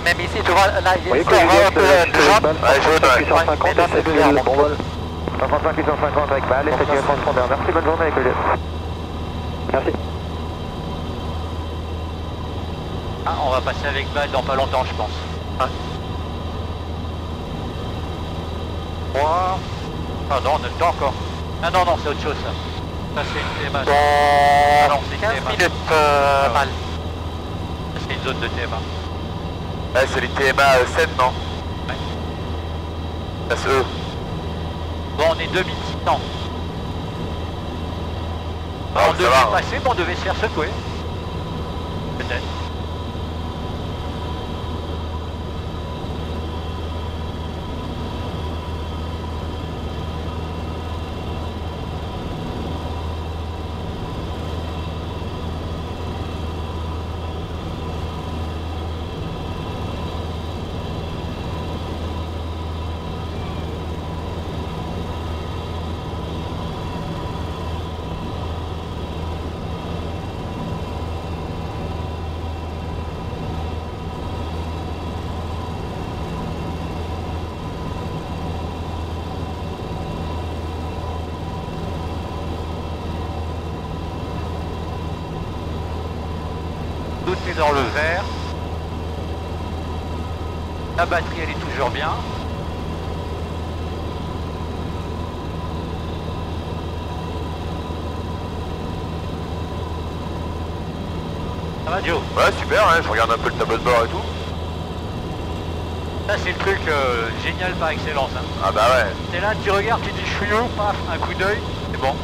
Même ici, tu vois, là, il y a Oui, ici, on voit un peu de jaune. Ouais, jaune, 850 mais là, c'est et clair. bon vol. 135 850 avec balle et 7 transpondeur. Merci, bonne journée avec le lieu. Merci. Ah, on va passer avec balle dans pas longtemps, je pense. Ouais. Ah non, on a le temps encore. Ah non, c'est autre chose ça. Ça c'est une TMA. Dans non, c'est 15 TMA. minutes, mal. C'est une zone de TMA. Ouais, c'est les TMA 7, non? Ouais. Ça se E. Bon, on est 2600. Ah, On ça devait va, passer, mais on devait se faire secouer. Peut-être. Tout est dans le vert. La batterie elle est toujours bien. Ça va Joe? Ouais, super, hein, je regarde un peu le tableau de bord et tout. Ça c'est le truc génial par excellence. Hein. Ah bah ouais. T'es là, tu regardes, tu dis je suis où, paf, un coup d'œil, c'est bon.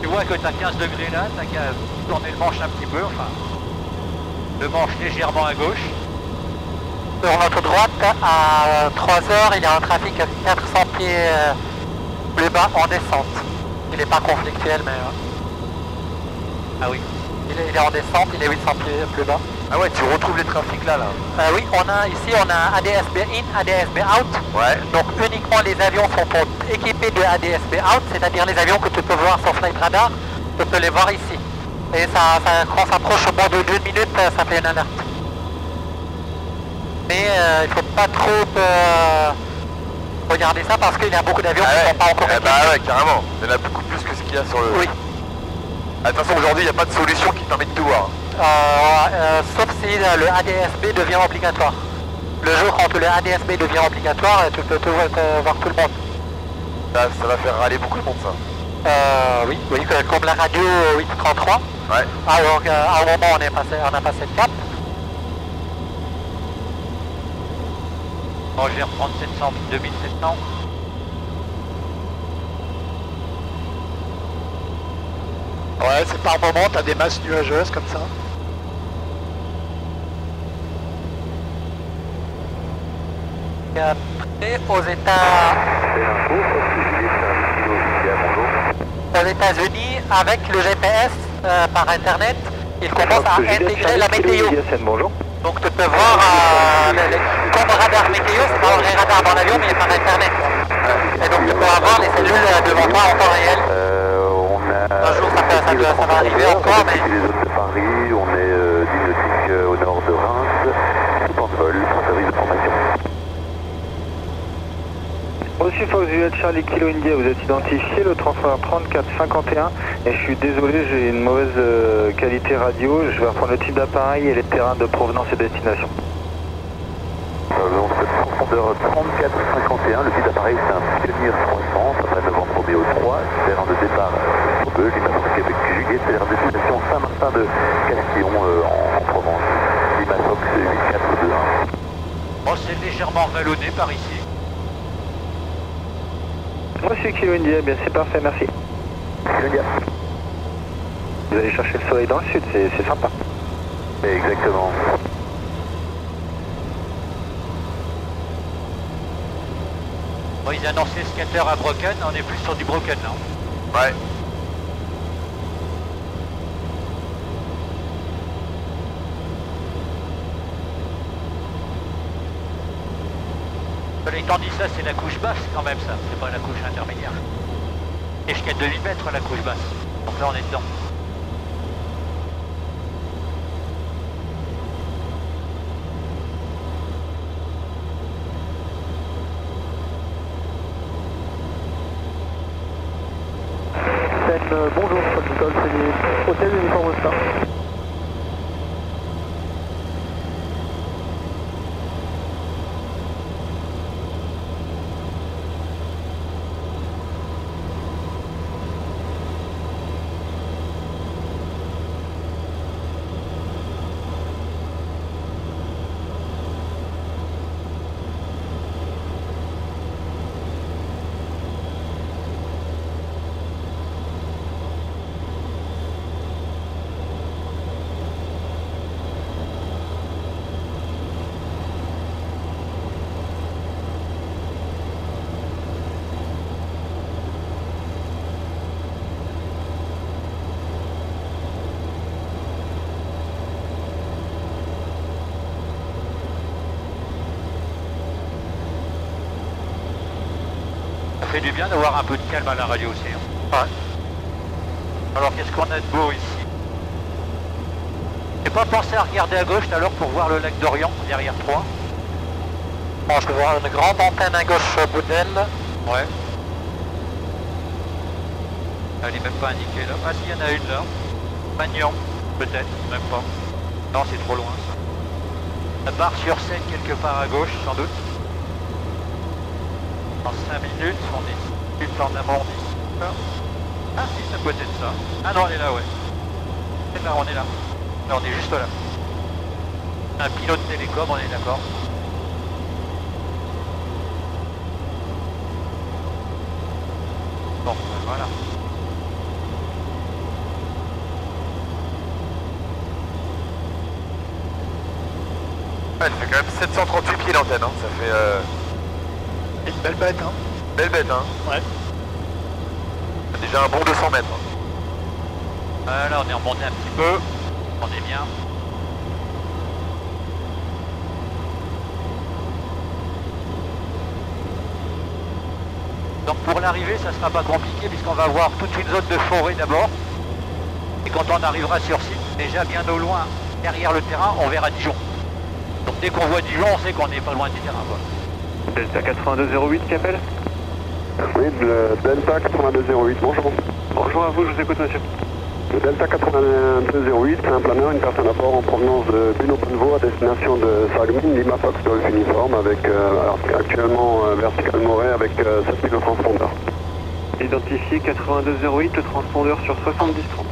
Tu vois que t'as 15 degrés là, t'as qu'à tourner le manche un petit peu, enfin. Le manche légèrement à gauche. Sur notre droite, à 3h, il y a un trafic à 400 pieds plus bas en descente. Il n'est pas conflictuel, mais... Ah oui. Il est en descente, il est 800 pieds plus bas. Ah ouais, tu retrouves les trafics là. Oui, ici on a ADS-B in, ADS-B out. Ouais. Donc uniquement les avions sont équipés de ADS-B out, c'est-à-dire les avions que tu peux voir sur Flight Radar, tu peux les voir ici. Et quand ça approche au moins de 2 minutes, ça fait une alerte. Mais il ne faut pas trop regarder ça parce qu'il y a beaucoup d'avions qui ne sont pas encore équipés. Bah ouais, carrément. Il y en a beaucoup plus que ce qu'il y a sur le... Oui. Attention, aujourd'hui, il n'y a pas de solution qui permet de tout voir. Sauf si le ADS-B devient obligatoire. Le jour quand le ADS-B devient obligatoire, tu peux voir tout le monde. Ça va faire râler beaucoup de monde, ça. Oui, comme la radio 833. Ouais. Alors à un moment on a passé le cap. Bon, je vais reprendre 700, 2700. Ouais, c'est par moment, t'as des masses nuageuses comme ça. Et après, aux États-Unis, avec le GPS par internet, il commence à intégrer la météo. Donc tu peux voir comme radar météo, c'est pas un vrai radar dans l'avion, mais par internet. Et donc tu peux avoir les cellules devant toi en temps réel. Un jour ça va arriver encore, mais... Les zones de Paris, on est d'une au nord de Reims, tout en vol, en service de formation. Reçu Fox Juliette Charlie Kilo India, vous êtes identifié, le transpondeur 3451, et je suis désolé, j'ai une mauvaise qualité radio, je vais reprendre le type d'appareil et les terrains de provenance et destination. Donc, le transpondeur 3451, le type d'appareil c'est un Pioneer 300, ça fait Novembre Romeo 3, terrain de départ sur 2, Lima Fox Québec Juliette, c'est la destination Saint-Martin de Castillon en Provence. Lima Fox 8421. Bon, c'est légèrement vallonné par ici. Monsieur Kilo India, bien c'est parfait, merci. Kilo India. Vous allez chercher le soleil dans le sud, c'est sympa. Exactement. Bon, ils annonçaient scatter à Broken, on est plus sur du Broken là. Ouais. Étant dit ça, c'est la couche basse quand même ça, c'est pas la couche intermédiaire. Et jusqu'à 2 mm la couche basse. Donc là on est dedans. Bonjour, Paul c'est Hôtel Uniforme Star. Ça fait du bien d'avoir un peu de calme à la radio aussi. Hein. Ouais. Alors qu'est-ce qu'on a de beau ici? J'ai pas pensé à regarder à gauche tout à l'heure pour voir le lac d'Orient derrière 3. Bon, je vois une grande antenne à gauche au bout d'elle. Ouais. Elle est même pas indiquée là. Ah si, il y en a une là. Magnan, peut-être, même pas. Non, c'est trop loin ça. La barre sur scène quelque part à gauche, sans doute. Dans 5 minutes, on est juste en amont d'ici. Ah si, ça peut être ça. Ah non, elle est là, ouais. C'est là, on est là. Là, on est juste là. Un pilote télécom, on est d'accord. Bon, ben voilà. Ouais, elle fait quand même 738 pieds l'antenne, hein. Ça fait... Une belle bête, hein. Belle bête, hein. Ouais. Déjà un bon 200 mètres. Là, on est remonté un petit peu. On est bien. Donc pour l'arrivée, ça sera pas compliqué puisqu'on va avoir toute une zone de forêt d'abord. Et quand on arrivera sur site, déjà bien au loin, derrière le terrain, on verra Dijon. Donc dès qu'on voit Dijon, on sait qu'on n'est pas loin du terrain, quoi. Delta 8208 qui appelle? Oui, le Delta 8208, bonjour. Bonjour à vous, je vous écoute monsieur. Le Delta 8208, c'est un planeur, une personne à bord en provenance de Buno-Ponvo à destination de Sarreguemines, Lima Fox Golf Uniforme avec actuellement Vertical Moret avec 7000 transpondeurs. Identifié 8208, le transpondeur sur 7030.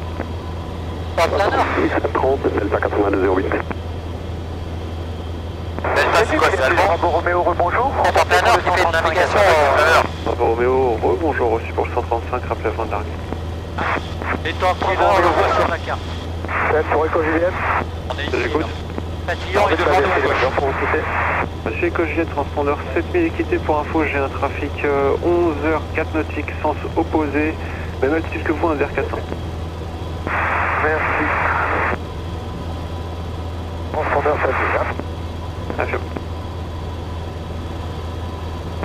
Pas de planeur. 30, Delta 8208. Delta, c'est quoi, c'est allemand? Bravo Roméo, rebonjour. C'est pas planeur qui fait une navigation. Bravo Roméo, rebonjour, reçu pour le 135, rappelez avant de larguer. Et tant qu'il on le voit sur la carte. Pour Eco Juliette. On est ici. J'écoute. Tatillon est devant nous. Monsieur Eco Juliette, transpondeur 7000 équité pour info, j'ai un trafic 11h4 nautiques, sens opposé, même altitude que vous, un DR400. Merci. Transpondeur 7000, hein.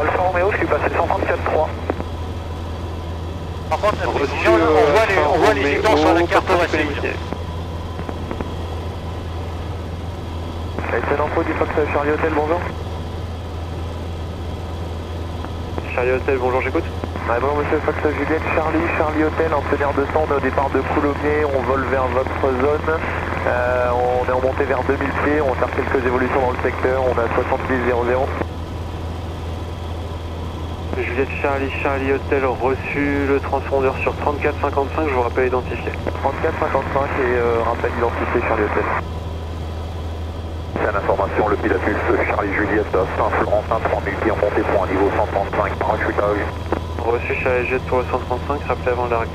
Alpha Romeo, je suis passé 134.3. Par contre, la précision, on voit les étangs sur la carte aussi. SN Info du Fox Charlie Hotel, bonjour. Charlie Hotel, bonjour, j'écoute. Bonjour monsieur Fox Juliette, Charlie Hotel, en teneur de son, on est au départ de Coulommiers, on vole vers votre zone. On est en montée vers 2000 pieds, on va faire quelques évolutions dans le secteur, on est à 7000. Juliette Charlie Hotel, reçu le transpondeur sur 3455, je vous rappelle identifié. 3455 et rappel identifié Charlie Hotel. C'est l'information, le pilotus Charlie Juliette, Saint-Florentin, 3000 pieds en montée pour un niveau 135, parachutage. Reçu Charlie Juliette pour le 135, rappel avant de larguer.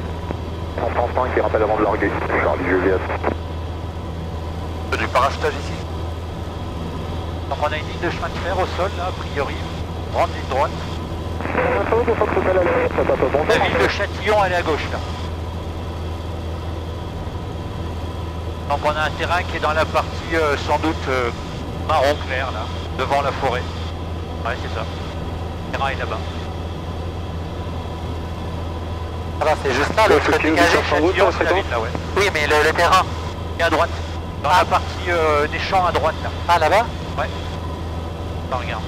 135 et rappel avant de larguer, Charlie Juliette. Du parachutage ici. Donc on a une ligne de chemin de fer au sol, là, a priori. Grande ligne droite. La ville de Châtillon, elle est à gauche, là. Donc on a un terrain qui est dans la partie sans doute marron clair, là, devant la forêt. Ouais, c'est ça. Le terrain est là-bas. Ah bah c'est juste là, le trait dégagé. Châtillon, c'est la ville, là, ouais. Oui, mais le terrain. Et à droite. Dans la partie des champs à droite, là. Ah, là-bas? Ouais. Attends, regarde.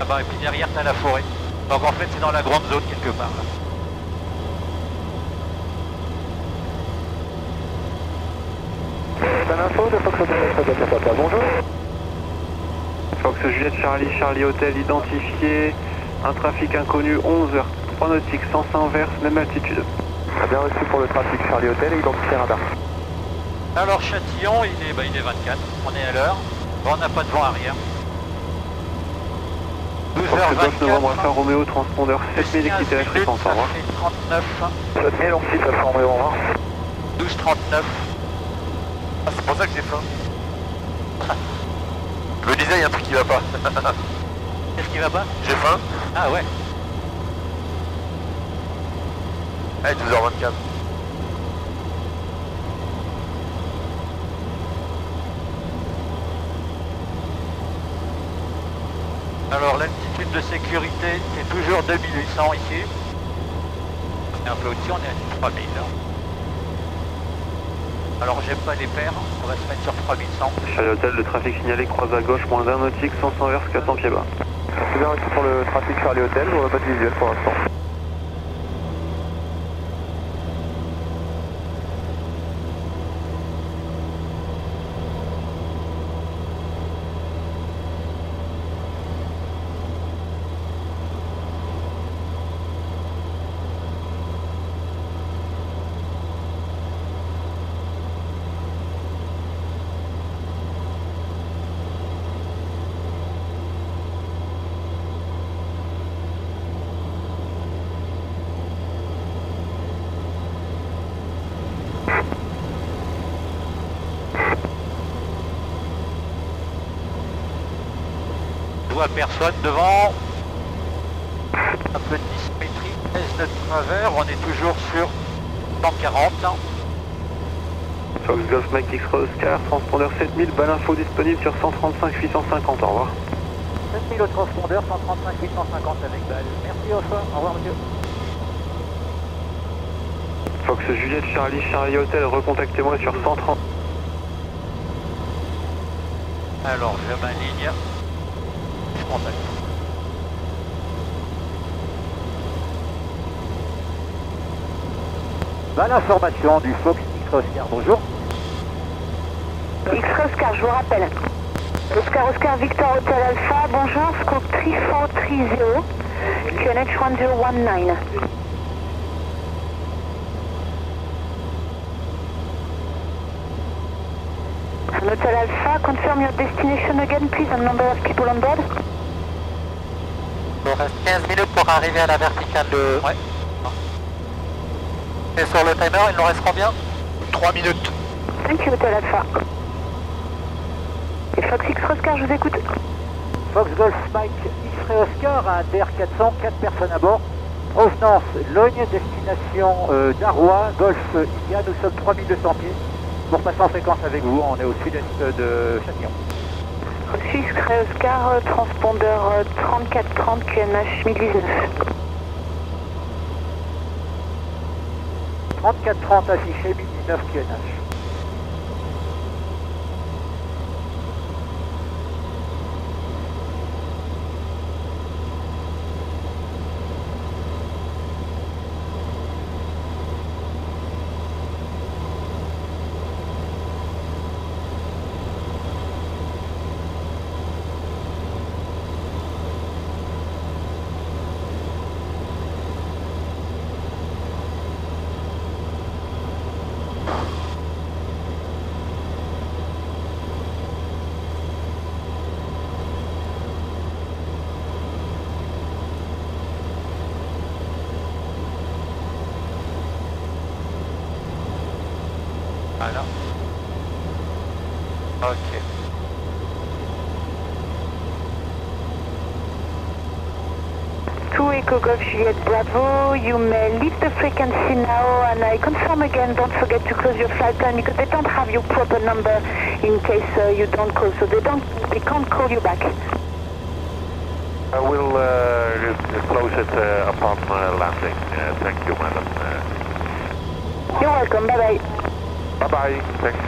Là-bas, et puis derrière, t'as la forêt. Donc en fait, c'est dans la grande zone, quelque part, là. C'est l'info de Fox Hotel, bonjour. Fox Juliette Charlie Hotel identifié, un trafic inconnu 11h, 3 nautiques, sens inverse, même altitude. Bien reçu pour le trafic Charlie Hotel et identifié radar. Alors Châtillon, il est 24, on est à l'heure. Bon, on n'a pas de vent arrière. 12h24. Novembre Alpha Romeo, transpondeur 7000, équité la fréquence, au revoir. 39. 7000, donc 6 Alpha Romeo, au revoir. 12h39. Ah, c'est pour ça que j'ai faim. Je me disais, il y a un truc qui va pas. Qu'est-ce qui va pas? J'ai faim. Ah ouais. Allez, 12h24. Alors l'altitude de sécurité, c'est toujours 2800 ici. On est un peu au-dessus, on est à 3000. Alors j'aime pas les paires, on va se mettre sur 3100. Charlie Hotel, le trafic signalé croise à gauche, moins d'un nautique, sens inverse, 400 pieds bas. C'est bien reçu pour le trafic Charlie Hotel, on n'a pas de visuel pour l'instant. Je vois personne devant. Un peu de dissymétrie, S de travers, on est toujours sur 140. Fox Golf Mike X-Ray Oscar, transpondeur 7000, balle info disponible sur 135 850, au revoir. 7000 au transpondeur, 135 850 avec balle. Merci, au revoir monsieur. Fox Juliette Charlie Hotel, recontactez-moi sur 130. Alors je m'aligne. Je contacte. Balle information du Fox X-Ray Oscar, bonjour. X-Ray Oscar, je vous rappelle. Oscar Victor Hotel Alpha, bonjour, scope 3430, QNH 1019. Hotel Alpha, confirm your destination again, please, and number of people on board. Il nous reste 15 minutes pour arriver à la verticale de... Ouais. Et sur le timer, il nous reste combien? 3 minutes. Thank you, Hotel Alpha. Et Fox X-Ray Oscar, je vous écoute. Fox Golf Mike X-Ray Oscar, un DR400, 4 personnes à bord. Provenance Logne, destination Darrois, Golf India, nous sommes 3200 pieds. Pour passer en fréquence avec vous, on est au sud-est de Châtillon. Reçu X-Ray Oscar, transpondeur 3430 QNH 1019. 3430 affiché, 1019 QNH. Voilà. Ok. To Echo Golf Juliet Bravo, you may leave the frequency now, and I confirm again, don't forget to close your flight plan because they don't have your proper number in case you don't call, so they can't call you back. I will close it upon landing. Thank you, madam. You're welcome, bye-bye. Bye-bye, thanks.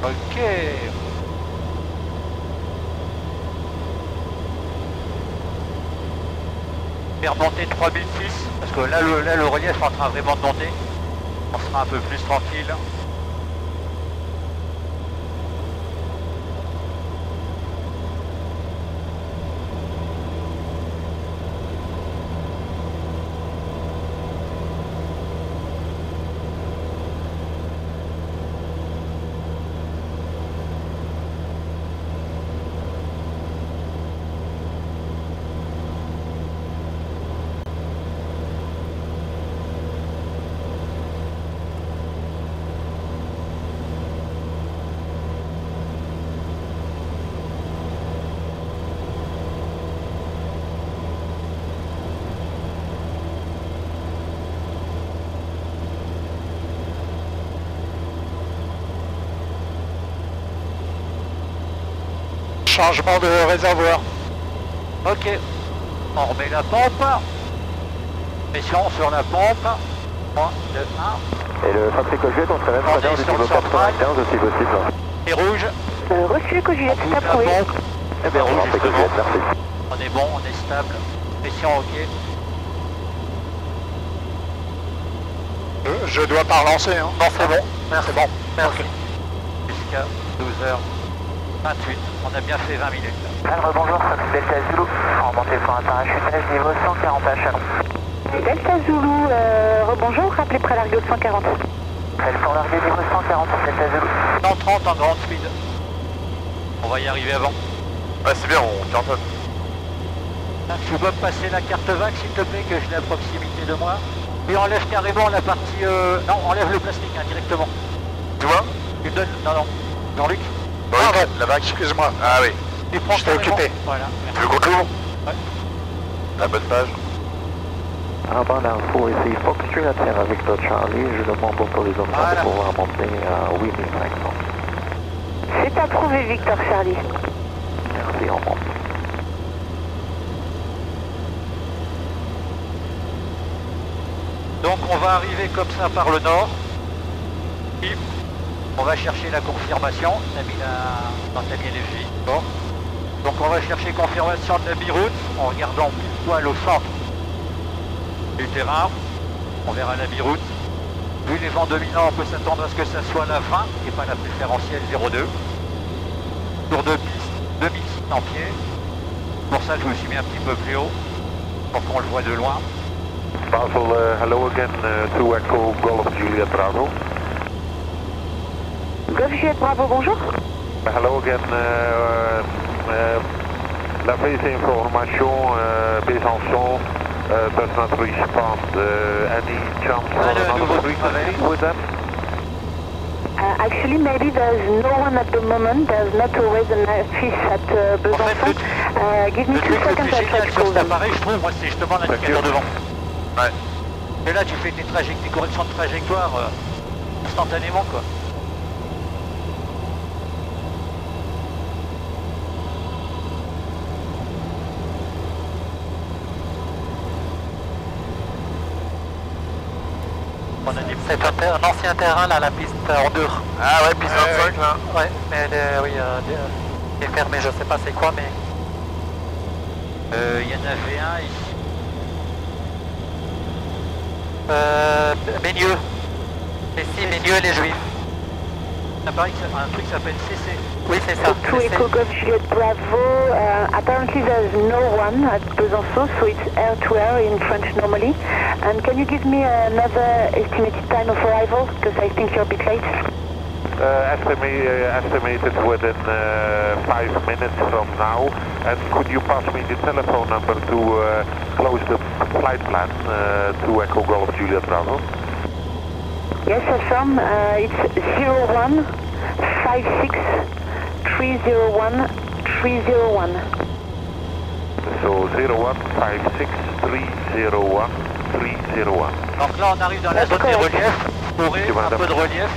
Ok. Je vais remonter 3006 parce que là le relief est en train vraiment de monter. On sera un peu plus tranquille. Changement de réservoir. Ok. On remet la pompe. Pression sur la pompe. 3, 2, 1. Et le Patrick Juliet, on serait même On très est bien sur du le niveau central. 95 si possible. Et rouge. Reçu Echo Juliet, On c'est ouvre la approuvé. pompe. Eh bien, Rouge, Patrick justement. Juliet, merci. On est bon, on est stable. Pression ok. Je dois pas relancer. Hein. Non, c'est bon. C'est bon. Merci. Jusqu'à 12h28. On a bien fait 20 minutes. Bonjour, Fox Delta Zulu. Remontez pour un parachutage niveau 140 à Chalon. Delta Zulu, rebonjour, rappelez près l'argot 140. Elles sont larguées niveau 140, Delta Zulu. 130 en grande speed. On va y arriver avant. Ouais, c'est bien, on cartonne. Tu peux me passer la carte VAC s'il te plaît, que je l'ai à proximité de moi. Et enlève carrément la partie... Non, enlève le plastique hein, directement. Tu vois? Tu me donnes... Non, Jean-Luc. La vague, excuse-moi. Ah oui. Tu prends J'étais carrément. occupé. Voilà. Tu veux qu'on te l'ouvre? Ouais. La bonne page. Avant l'info ici, Fox Juliet Sierra Victor Charlie, je demande l'autorisation Voilà. pour pouvoir monter à 8500. C'est approuvé, Victor Charlie. Merci, on monte. Donc on va arriver comme ça par le nord. Puis on va chercher la confirmation. T'as mis la... T'as mis les filles. Bon. Donc on va chercher confirmation de la biroute en regardant pile poil au centre du terrain. On verra la biroute. Vu les vents dominants, on peut s'attendre à ce que ça soit la 20 et pas la préférentielle 02. Tour de piste 2600 pieds. Pour ça je me suis mis un petit peu plus haut pour qu'on le voit de loin. Basel, hello again, to Echo Golf Juliet Bravo. Golf Juliet Bravo, bonjour. Hello again, la base information, Besançon does not respond. Any chance for another frequency with them? Actually, maybe there's no one at the moment. There's not always an office at Besançon. Give me Le 2 truc le seconds, plus I'll try génial to sur call cet them. appareil, je trouve, moi, c'est justement l'indicateur devant. Ouais. Et là, tu fais des corrections de trajectoire instantanément, quoi. C'est un ancien terrain là, la piste en deux. Ah ouais, piste 25 là. Ouais, mais elle est, oui, elle est fermée, je sais pas c'est quoi, mais... Il y en avait un ici. Ménieux. Ici, Ménieux, les Juifs. Un truc qui s'appelle CC. Oui, c'est ça. To Echo Golf Juliet Bravo, apparently there's no one at Besançon, so it's air-to-air in French normally. And can you give me another estimated time of arrival? Because I think you're a bit late. Estimated within 5 minutes from now. And could you pass me the telephone number to close the flight plan to Echo Golf Juliet Bravo? Yes, affirm. It's 01 56 301 301. So 01 56 301 301. Donc là on arrive dans la zone des reliefs, forêt, un peu de relief.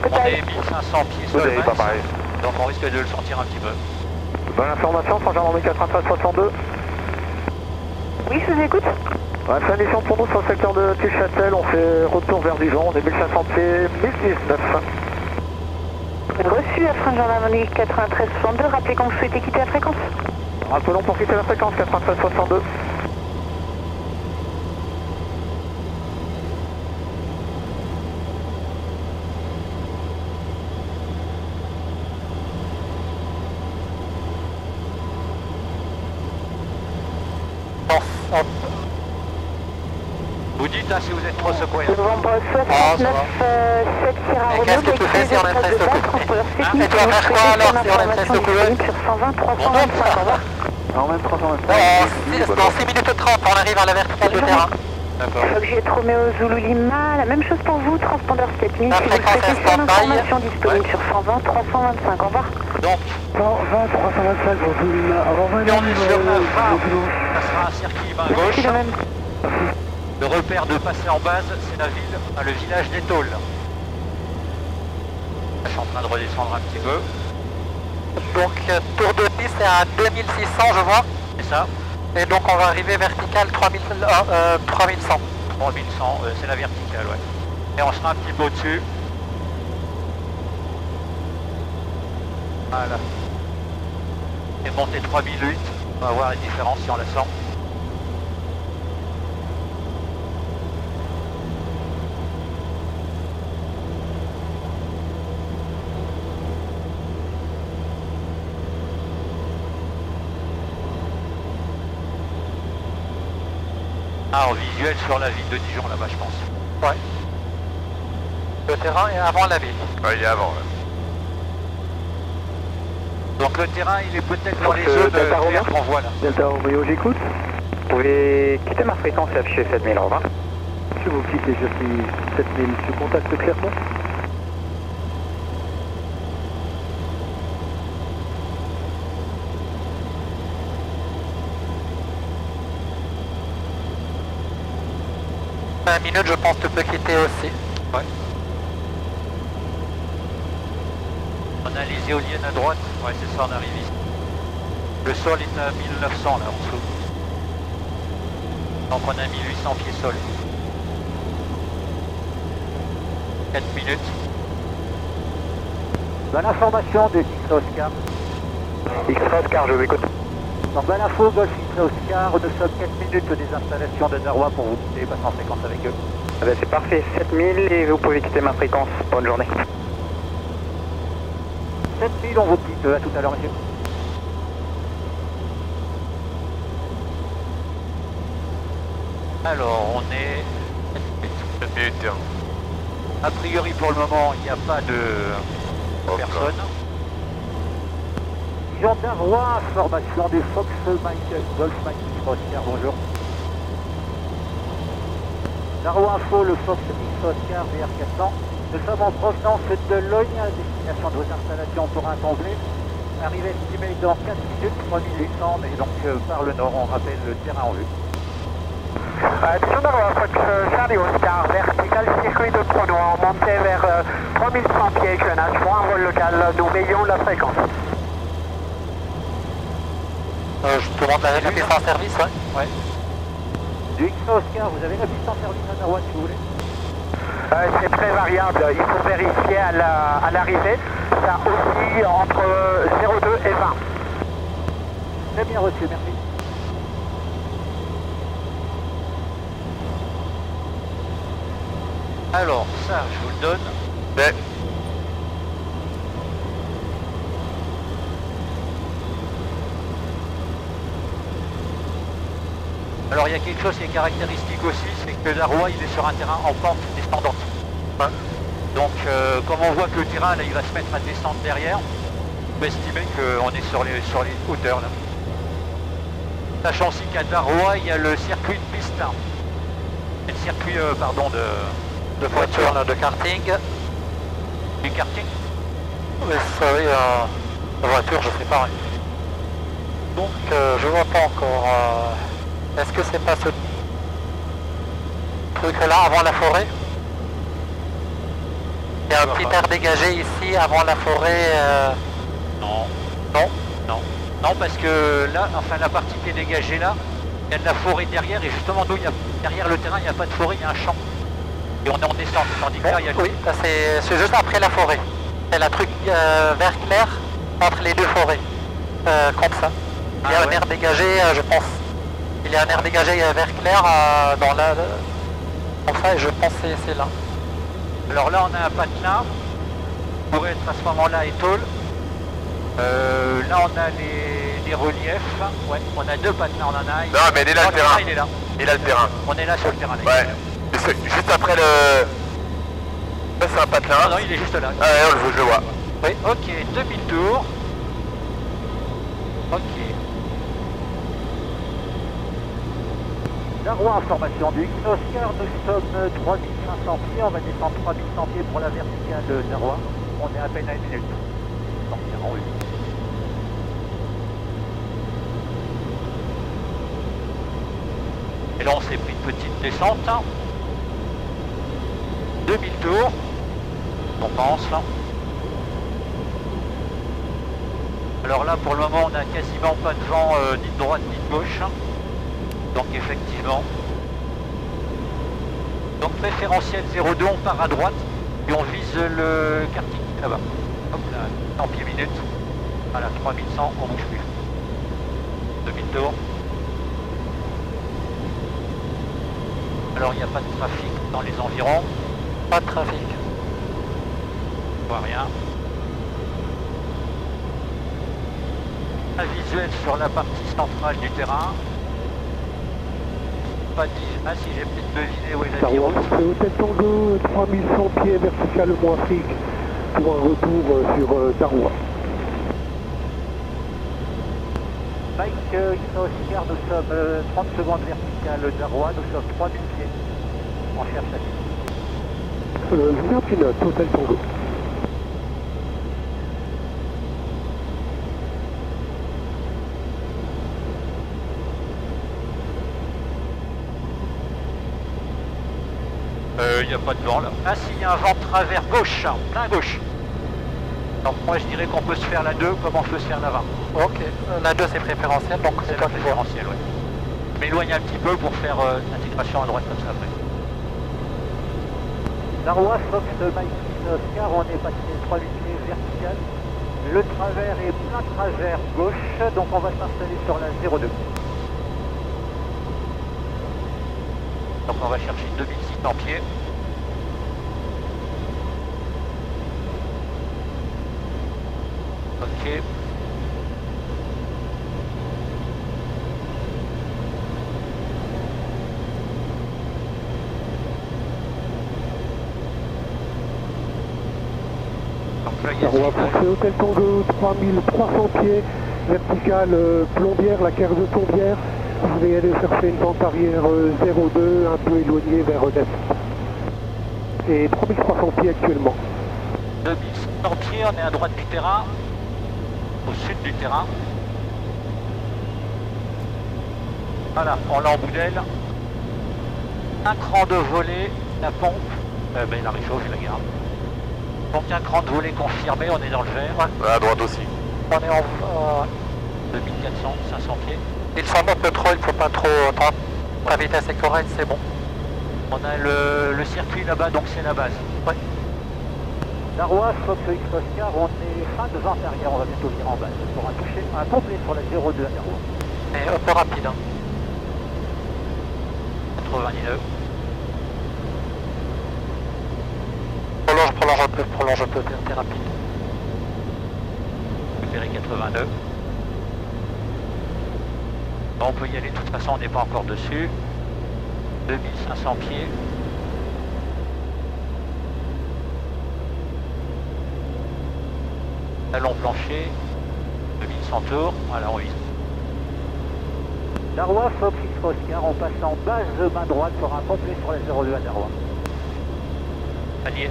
On est 1500 pieds sur le max, donc on risque de le sentir un petit peu. Bonne information, sans gendarmerie 93-62. Oui, je vous écoute. Fin mission pour nous sur le secteur de Tilchâtel, on fait retour vers Dijon, on est 1500 pieds, 1019. Reçu à frein gendarmerie 93-62, rappelez quand vous souhaitez quitter la fréquence. Rappelons pour quitter la fréquence 93-62. Vous dites hein, si vous êtes trop secoué. Novembre 69 7 Sierra Romeo. Qu'est-ce que tu fais si on est très secoué? Et tu vas faire quoi alors si on est très secoué? Sur 120 325, au revoir. En même 325. Dans 6 minutes 30, on arrive à la verticale du terrain. D'accord. Juliette Romeo Zulu Lima, la même chose pour vous, transpondeur 7000. Si vous souhaitez faire l'information disponible sur 120 325, au revoir. Donc 120 325 pour Zulu Lima. et on est sur 20, ça sera un circuit main gauche. Merci de même. Le repère de passer en base, c'est la ville, le village d'Étole. Je suis en train de redescendre un petit peu. Donc tour de piste c'est à 2600 je vois. C'est ça. Et donc on va arriver vertical 3100. 3100, c'est la verticale, ouais. Et on sera un petit peu au-dessus. Voilà. Et monter 3008, on va voir les différences si on la sent. Ah, en visuel sur la ville de Dijon là-bas, je pense. Ouais. Le terrain est avant la ville. Ouais, il est avant. Là. Donc le terrain, il est peut-être dans les zones vertes qu'on voit là. Delta Romeo, j'écoute. Vous pouvez quitter ma fréquence et afficher 7000, au revoir. Si vous quittez, je suis 7000, je contacte Clermont. Minute, je pense que tu peux quitter aussi. Ouais. On a les éoliennes à droite. Ouais, c'est ça, on arrive ici. Le sol est à 1900 là en dessous. Donc on a 1800 pieds sol. 4 minutes. Bonne information de X-Oscar. X-Oscar, je vous écoute. Donc bonne info, Golf X-Oscar, nous sommes 4 minutes des installations de Darwa pour vous quitter, passer en fréquence avec eux. Ah ben c'est parfait, 7000 et vous pouvez quitter ma fréquence. Bonne journée. 7000, on vous quitte, à tout à l'heure monsieur. Alors on est... 7 minutes. A priori pour le moment, il n'y a pas de personne. Jean Darrois, formation des Fox Mike, Golf Mike X-Oscar, bonjour. Darrois Info, le Fox X-Oscar VR400. Nous sommes en provenance de Logne, à destination de vos installations pour un comblé. Arrivée estimée dans 4 minutes, 3800, et donc par le nord, on rappelle le terrain en vue. Darrois Fox Charlie Oscar, vertical circuit de chrono, montée vers 3100 pieds, clenage, pour un vol local, nous veillons la fréquence. Je te demande la piste en service, ouais. Ouais. Du X-Oscar, vous avez la piste en service à Darrois si vous voulez. C'est très variable, il faut vérifier à l'arrivée, ça oscille entre 0,2 et 20. Très bien reçu, merci. Alors ça, je vous le donne. Ouais. Alors il y a quelque chose qui est caractéristique aussi, c'est que Darrois il est sur un terrain en pente descendante. Donc comme on voit que le terrain là il va se mettre à descendre derrière, on peut estimer qu'on est sur les hauteurs là. Sachant aussi qu'à Darrois il y a le circuit de piste. Et le circuit pardon de voiture de karting. Du karting. Oui, la voiture, je sais pas. Donc je vois pas encore. Est-ce que c'est pas ce truc là avant la forêt? Il y a un petit air dégagé ici avant la forêt. Non. Non. Non. Non, parce que là, enfin la partie qui est dégagée là, il y a de la forêt derrière et justement nous, derrière le terrain, il n'y a pas de forêt, il y a un champ. Et on est en descente, tandis que là, il y a... Oui, c'est juste après la forêt. C'est la truc vert clair entre les deux forêts. Comme ça. Il y a un air dégagé, je pense. Il y a un air dégagé vert clair dans la... Comme ça, et je pense que c'est là. Alors là, on a un patelin. On pourrait être à ce moment-là étole. Là, on a les reliefs. Ouais, on a deux patelins, on en a. Non, mais il est là le terrain. Il est là. Il est là le terrain. On est là sur le terrain. Là, ouais. Juste après le... Ça, c'est un patelin. Non, il est juste là. Ah, ouais, je le vois. Oui, ok, demi-tour. Ok. Darrois, information du Oscar, nous sommes 3500 pieds, on va descendre 3100 pieds pour la verticale de Darrois. On est à peine à 1 minute. Donc, c'est en haut. Et là, on s'est pris une petite descente. Demi-tour. On pense là. Alors là, pour le moment, on n'a quasiment pas de vent ni de droite ni de gauche. Donc effectivement. Donc préférentiel 0,2, on part à droite et on vise le karting là-bas. Hop là, en pied minute. Voilà, 3100, on bouge plus. Demi-tour. Alors il n'y a pas de trafic dans les environs. Pas de trafic. On voit rien. Un visuel sur la partie centrale du terrain. Pas dit. Ah si, j'ai peut-être deviné où est la Darrois, c'est Hôtel Tango, 3100 pieds verticalement Afrique pour un retour sur Darrois. Mike, Oscar, nous sommes 30 secondes verticale Darrois, nous sommes 3000 pieds. On cherche la piste. Junior pilote, Hôtel Tango. Il n'y a pas de vent là. Ah si, il y a un vent de travers gauche, plein gauche. Donc moi je dirais qu'on peut se faire la 2 comme on peut se faire la 20. Ok, la 2 c'est préférentiel, donc c'est la préférentielle, oui. M'éloigne un petit peu pour faire l'intégration à droite comme ça après. Darrois, Fox, Mike, Oscar, on est passé 3000 pieds vertical. Le travers est plein travers gauche, donc on va s'installer sur la 02. Donc on va chercher 2600 pieds. Ok. Donc là, il y a Darrois, c'est Hôtel Tango, 3300 pieds, verticale Plombière, la Caire de Plombière. Vous allez aller chercher une pente arrière 02, un peu éloignée vers l'est. Et 3300 pieds actuellement. 2600 pieds, on est à droite du terrain, au sud du terrain. Voilà, on l'a en boudelle. Un cran de volée, la pompe, ben, la réchauffe, je la garde. Donc un cran de volée confirmé, on est dans le vert. Ouais, à droite aussi. On est en 2400, 500 pieds. Il semble un peu trop, il ne faut pas trop. La vitesse est correcte, c'est bon. On a le circuit là-bas, donc c'est la base. Ouais. Darrois, Fox X Oscar, on est fin de vente arrière, on va bientôt venir en base. Pour un toucher, un complet sur la 02 à Darrois. Et un peu rapide. Hein. 89. Prolonge un peu, t'es rapide. Récupérer 82. Bon, on peut y aller, de toute façon on n'est pas encore dessus. 2500 pieds. Talon plancher, 2100 tours, voilà, on vise. Darrois, Fox X Oscar, on passe en base de main droite pour un complet sur la 02 à Darrois. Allié.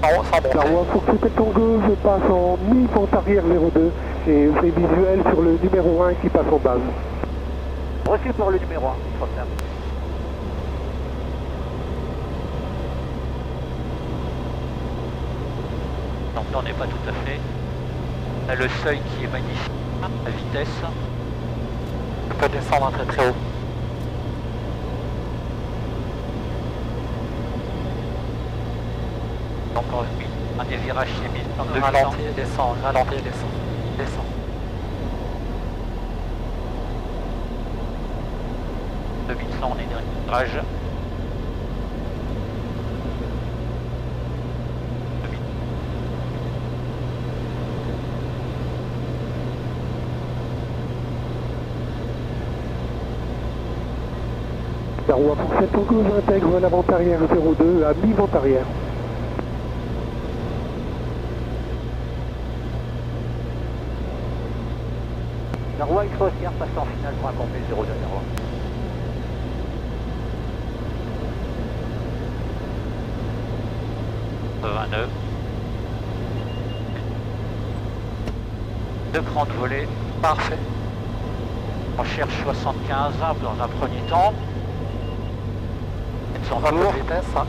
Darrois, Fox Tango, je passe en mi-pente arrière 02 et j'ai visuel sur le numéro 1 qui passe en base. Reçu pour le numéro 1, Oscar. Donc là on n'est pas tout à fait. Là le seuil qui est magnifique, la vitesse. On peut descendre très très haut. Donc un des virages qui est mis en 200. Ralentir et descend, ralentir et descend. Descend. 2100, on est dans le virage. Darrois, pour cette Tango, j'intègre l'avant arrière 02 à mi-vente arrière. Darrois, X Oscar passe en finale pour un complet 02 à Darrois. Deux crans de volée, Parfait. on cherche 75 dans un premier temps. On va de vitesse. Hein.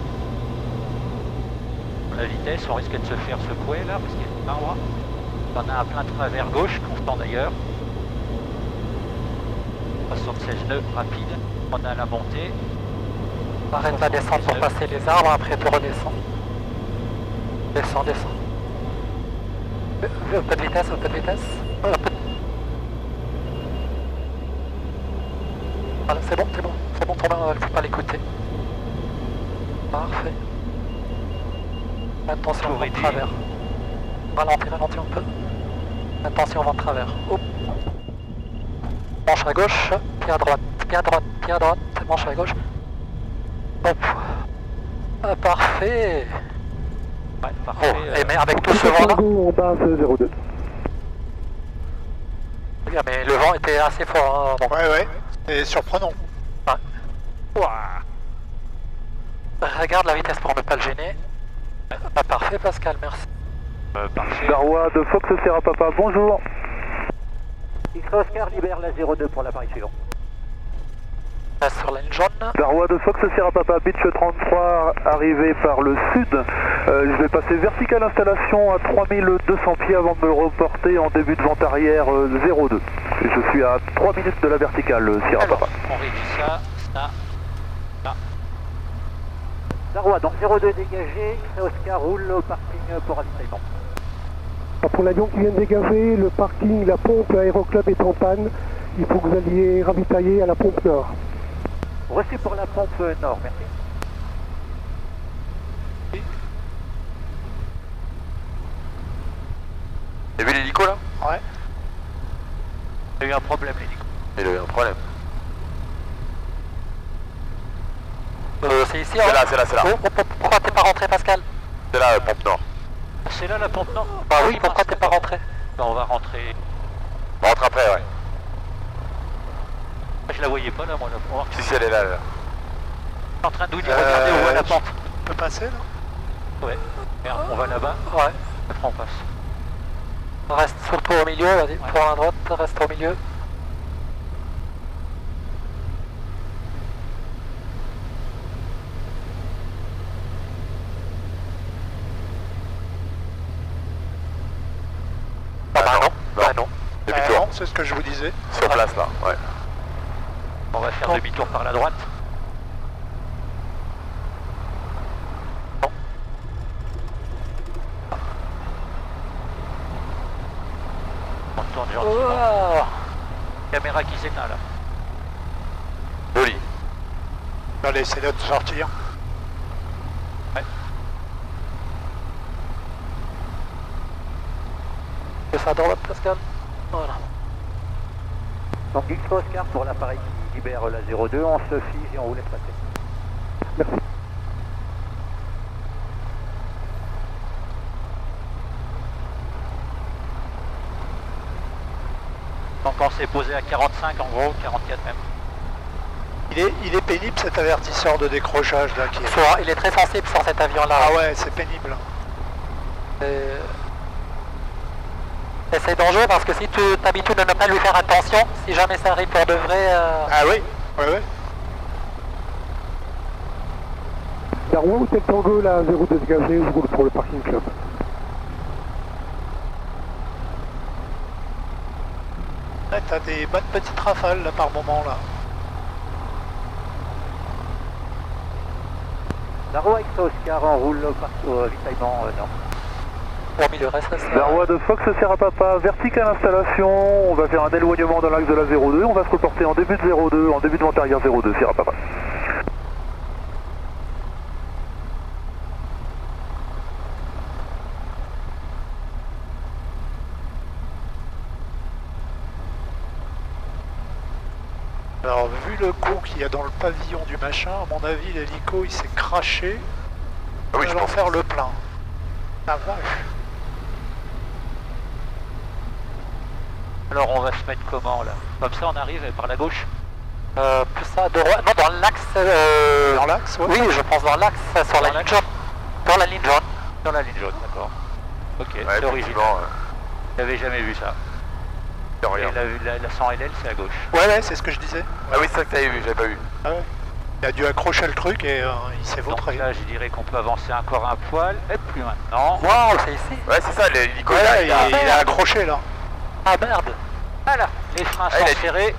La vitesse, on risque de se faire secouer là, parce qu'il y a une paroi. On a un plein travers gauche, constant d'ailleurs. 76 nœuds, rapide. On a la montée. Arrête la descente pour passer les arbres, après tu redescends. Descends, descends. Un peu de vitesse, un peu de vitesse. Voilà, c'est bon, tourne, il ne faut pas l'écouter. Parfait. Attention, on va de travers. Ralentis un peu. Attention, on va de travers. Hop. Manche à gauche, pied à droite, manche à gauche. Hop. Ah, parfait. Ouais, parfait. Et mais avec tout ce vent-là. En base 02. Mais le vent était assez fort. Hein, Ouais, c'est surprenant. Ouais. Ouah. Regarde la vitesse pour ne pas le gêner. Ah, parfait Pascal, merci. Parfait. Darrois de Fox Sierra Papa, bonjour. X Oscar libère la 02 pour l'appareil suivant. Passe sur la ligne jaune. Darrois de Fox Sierra Papa, Beach 33, arrivé par le sud. Je vais passer verticale installation à 3200 pieds avant de me reporter en début de vente arrière 02. Et je suis à 3 minutes de la verticale Sierra Papa. On réduit ça, là. Darrois, donc 02 dégagé, X Oscar roule au parking pour ravitaillement. Pour l'avion qui vient de dégager, le parking, la pompe Aéroclub est en panne. Il faut que vous alliez ravitailler à la pompe nord. Reçu pour la pompe nord, merci. T'as vu l'hélico là? Ouais. Il y a eu un problème, l'hélico. Il a eu un problème. C'est ici, C'est là, c'est là, c'est là. Pourquoi t'es pas rentré Pascal? C'est là, pompe nord. C'est là la pompe nord? Bah oui, pourquoi t'es pas rentré? Ben, on va rentrer. On rentre après, ouais. Je la voyais pas là, moi, la pompe. Si, elle est là. Je suis en train de vous dire, regardez où est la pente. On peut passer là? Ouais. Merde, on va là-bas. Ouais. Après on passe. Reste surtout au milieu, vas-y, pour la droite, reste au milieu. Non. Demi-tour. Non, c'est ce que je vous disais. Sur place là, ouais. On va faire demi-tour par la droite. On tourne gentiment. Caméra qui s'éteint là. Joli. Allez, c'est l'heure de sortir. Ouais. C'est ça à droite Pascal. Voilà. Donc X Oscar pour l'appareil qui libère la 02, on se fige et on vous laisse passer. Merci. Donc on s'est posé à 45 en gros, 44 même. Il est pénible cet avertisseur de décrochage là qui est... Il est très sensible sur cet avion-là. Ah ouais, c'est pénible. Et c'est dangereux parce que si tu t'habitues de ne pas lui faire attention, si jamais ça arrive pour de vrai... Ah oui, ouais. Darwa ou Tango, là, 0 dégagé, je roule pour le parking club. Ouais, t'as des bonnes petites rafales là par moment là. Darwa X Oscar, on roule au avitaillement nord. Hormis le reste, c'est... Darwa de Fox Sierra Papa, vertical installation, on va faire un éloignement dans l'axe de la 02, on va se reporter en début de 02, en début de vent arrière 02, Sierra Papa. Alors vu le coup qu'il y a dans le pavillon du machin, à mon avis l'hélico il s'est craché. Ah oui, je vais en faire le plein. Ah vache. Alors on va se mettre comment là? Comme ça on arrive par la gauche? Plus ça, non, dans l'axe... Dans l'axe, ouais. Oui, je pense dans l'axe, sur la ligne jaune. Dans la ligne jaune. Dans la ligne jaune, d'accord. Ok, Ouais, c'est original. J'avais jamais vu ça. Et Regarde. la 100 LL c'est à gauche. Ouais, c'est ce que je disais. Ah oui, c'est ça que t'avais vu, j'avais pas vu. Ah ouais. Il a dû accrocher le truc et il s'est Donc vautré. là je dirais qu'on peut avancer encore un poil, et plus maintenant. Waouh, c'est ici. Ouais, c'est ça, l'hélico Ouais, il a... il a accroché là. Ah merde. Voilà, les freins Ah, sont il a- serrés.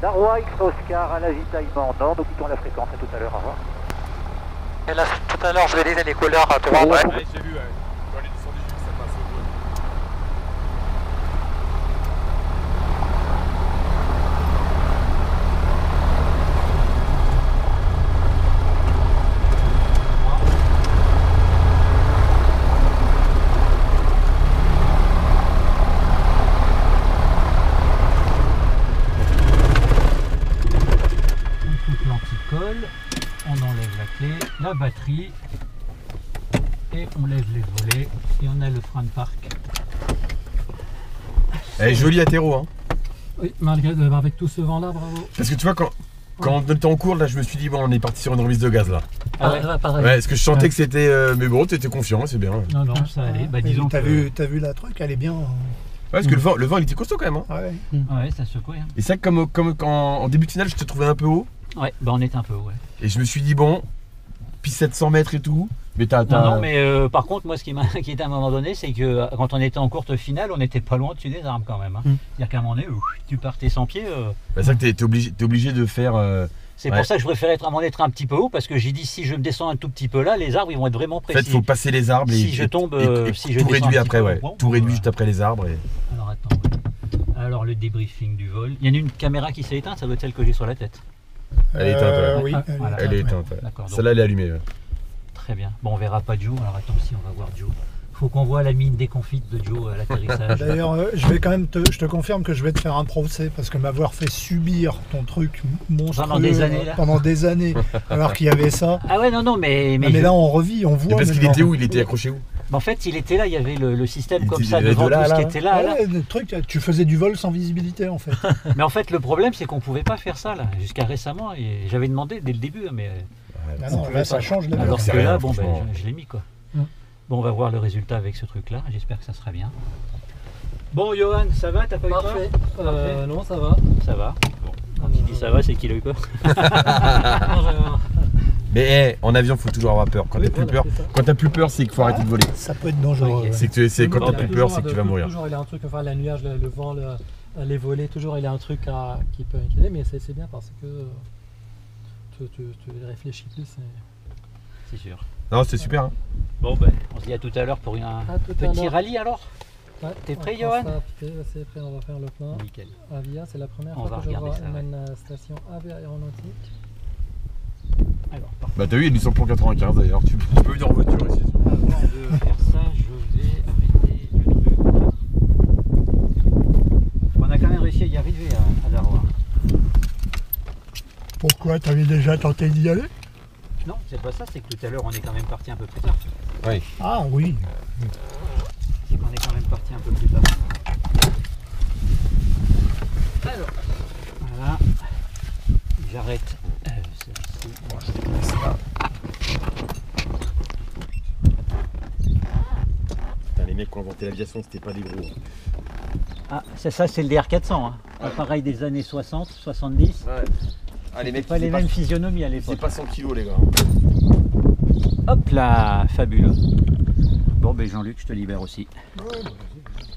Darwa X Oscar à l'avitaillement nord, nous quittons la fréquence, à tout à l'heure, au revoir. Et là, tout à l'heure, je vais disais les couleurs à droite. Ouais. j'ai vu, ouais. Quand elle est descendue, j'ai vu que ça passait au bout. On coupe l'anticolle, on enlève la clé, la batterie, et on lève les volets, et on a le frein de parc. Elle est jolie athéro, hein. Oui, malgré avec tout ce vent là, bravo. Parce que tu vois, quand on était en cours, là, je me suis dit, bon, on est parti sur une remise de gaz, là. Ah ouais, pareil. Ouais, parce que je sentais que c'était... mais bon, t'étais confiant, c'est bien. Ouais, Non, non, ça allait. Bah, disons T'as que... vu la truc, elle est bien. parce que le vent, il était costaud quand même, hein. Ouais. Ouais, ça secouait. Hein. Et ça, comme en début de finale, je te trouvais un peu haut. Ouais, bah on est un peu, ouais. Et je me suis dit, bon, puis 700 mètres et tout. Mais Non, mais par contre, moi, ce qui m'a inquiété à un moment donné, c'est que quand on était en courte finale, on n'était pas loin au-dessus des arbres quand même. Hein. C'est-à-dire qu'à un moment donné, tu partais sans pied. Bah, c'est ça que t'es obligé de faire... C'est pour ça que je préfère être un petit peu haut, parce que j'ai dit, si je me descends un tout petit peu là, les arbres, ils vont être vraiment En précis. fait, il faut passer les arbres Si et, je tombe, et si je tout descends réduit un après, petit peu, ouais. bon, Tout réduit voilà. juste après les arbres. Et... Alors, attends. Ouais. Alors, le débriefing du vol. Il y en a une caméra qui s'est éteinte, ça doit être celle que j'ai sur la tête. Elle est éteinte, ouais. Oui, Voilà. Elle est éteinte, ouais. D'accord, donc- Celle-là, elle est allumée. Ouais. Très bien. Bon, on verra pas Joe. Alors, attends, si, on va voir Joe. Faut qu'on voit la mine déconfite de Joe à l'atterrissage. D'ailleurs, je vais quand même je te confirme que je vais te faire un procès parce que m'avoir fait subir ton truc monstrueux Pendant des années, là. pendant des années, alors qu'il y avait ça. Ah ouais, non, mais... Mais là, on revit, on voit. Et parce qu'il maintenant. était où? Il était accroché où? En fait, il était là, il y avait le système Il comme était ça de devant là, tout ce là. qui était là. là. Ouais, le truc, tu faisais du vol sans visibilité en fait. Mais en fait, le problème, c'est qu'on pouvait pas faire ça là, jusqu'à récemment. Et j'avais demandé dès le début, hein, mais Ah non, là, ça change la alors c'est que rien, là, bon, ben, franchement. je l'ai mis quoi. Bon, on va voir le résultat avec ce truc-là. J'espère que ça sera bien. Bon, Johan, ça va? T'as pas eu peur? Parfait. Non, ça va. Ça va. Bon. Quand il dit ça va, c'est qu'il a eu peur. Mais en avion, faut toujours avoir peur. Quand t'as plus peur, quand t'as plus peur, c'est qu'il faut arrêter de voler. Ça peut être dangereux. Ok. Ouais. C'est quand t'as plus peur, c'est que tu vas mourir. Toujours, il y a un truc, enfin, la nuage, le vent, les volets, toujours, il y a un truc qui peut inquiéter, mais c'est bien parce que tu réfléchis plus. C'est sûr. Non, c'était super. Hein. Bon, ben, on se dit à tout à l'heure pour un tout à petit l'heure. rallye alors. Ouais, T'es prêt, on Johan? prend ça, c'est prêt, on va faire le plein. Nickel. Avia, c'est la première On fois va que je regarder vois ça, ouais. une station aéronautique. Alors, parfait. Bah t'as vu, il y a du samplon 95 d'ailleurs. Tu peux venir en voiture ici. Avant de faire ça, je vais arrêter le truc. On a quand même réussi à y arriver à Darwa. Pourquoi? T'avais déjà tenté d'y aller? Non, c'est pas ça, c'est que tout à l'heure on est quand même parti un peu plus tard. Oui. Ah oui. C'est qu'on est quand même parti un peu plus tard. Alors, voilà. J'arrête celle-ci. Bon, je déplace là. Putain, les mecs qui ont inventé l'aviation, c'était pas des gros. Ah, c'est ça, c'est le DR400. Hein. Ouais. Appareil des années 60, 70. Ouais. Ah, les mecs, pas les mêmes physionomies à l'époque. C'est pas 100 kilos, les gars. Hop là, fabuleux. Bon, ben Jean-Luc, je te libère aussi. Ouais, bah, vas-y.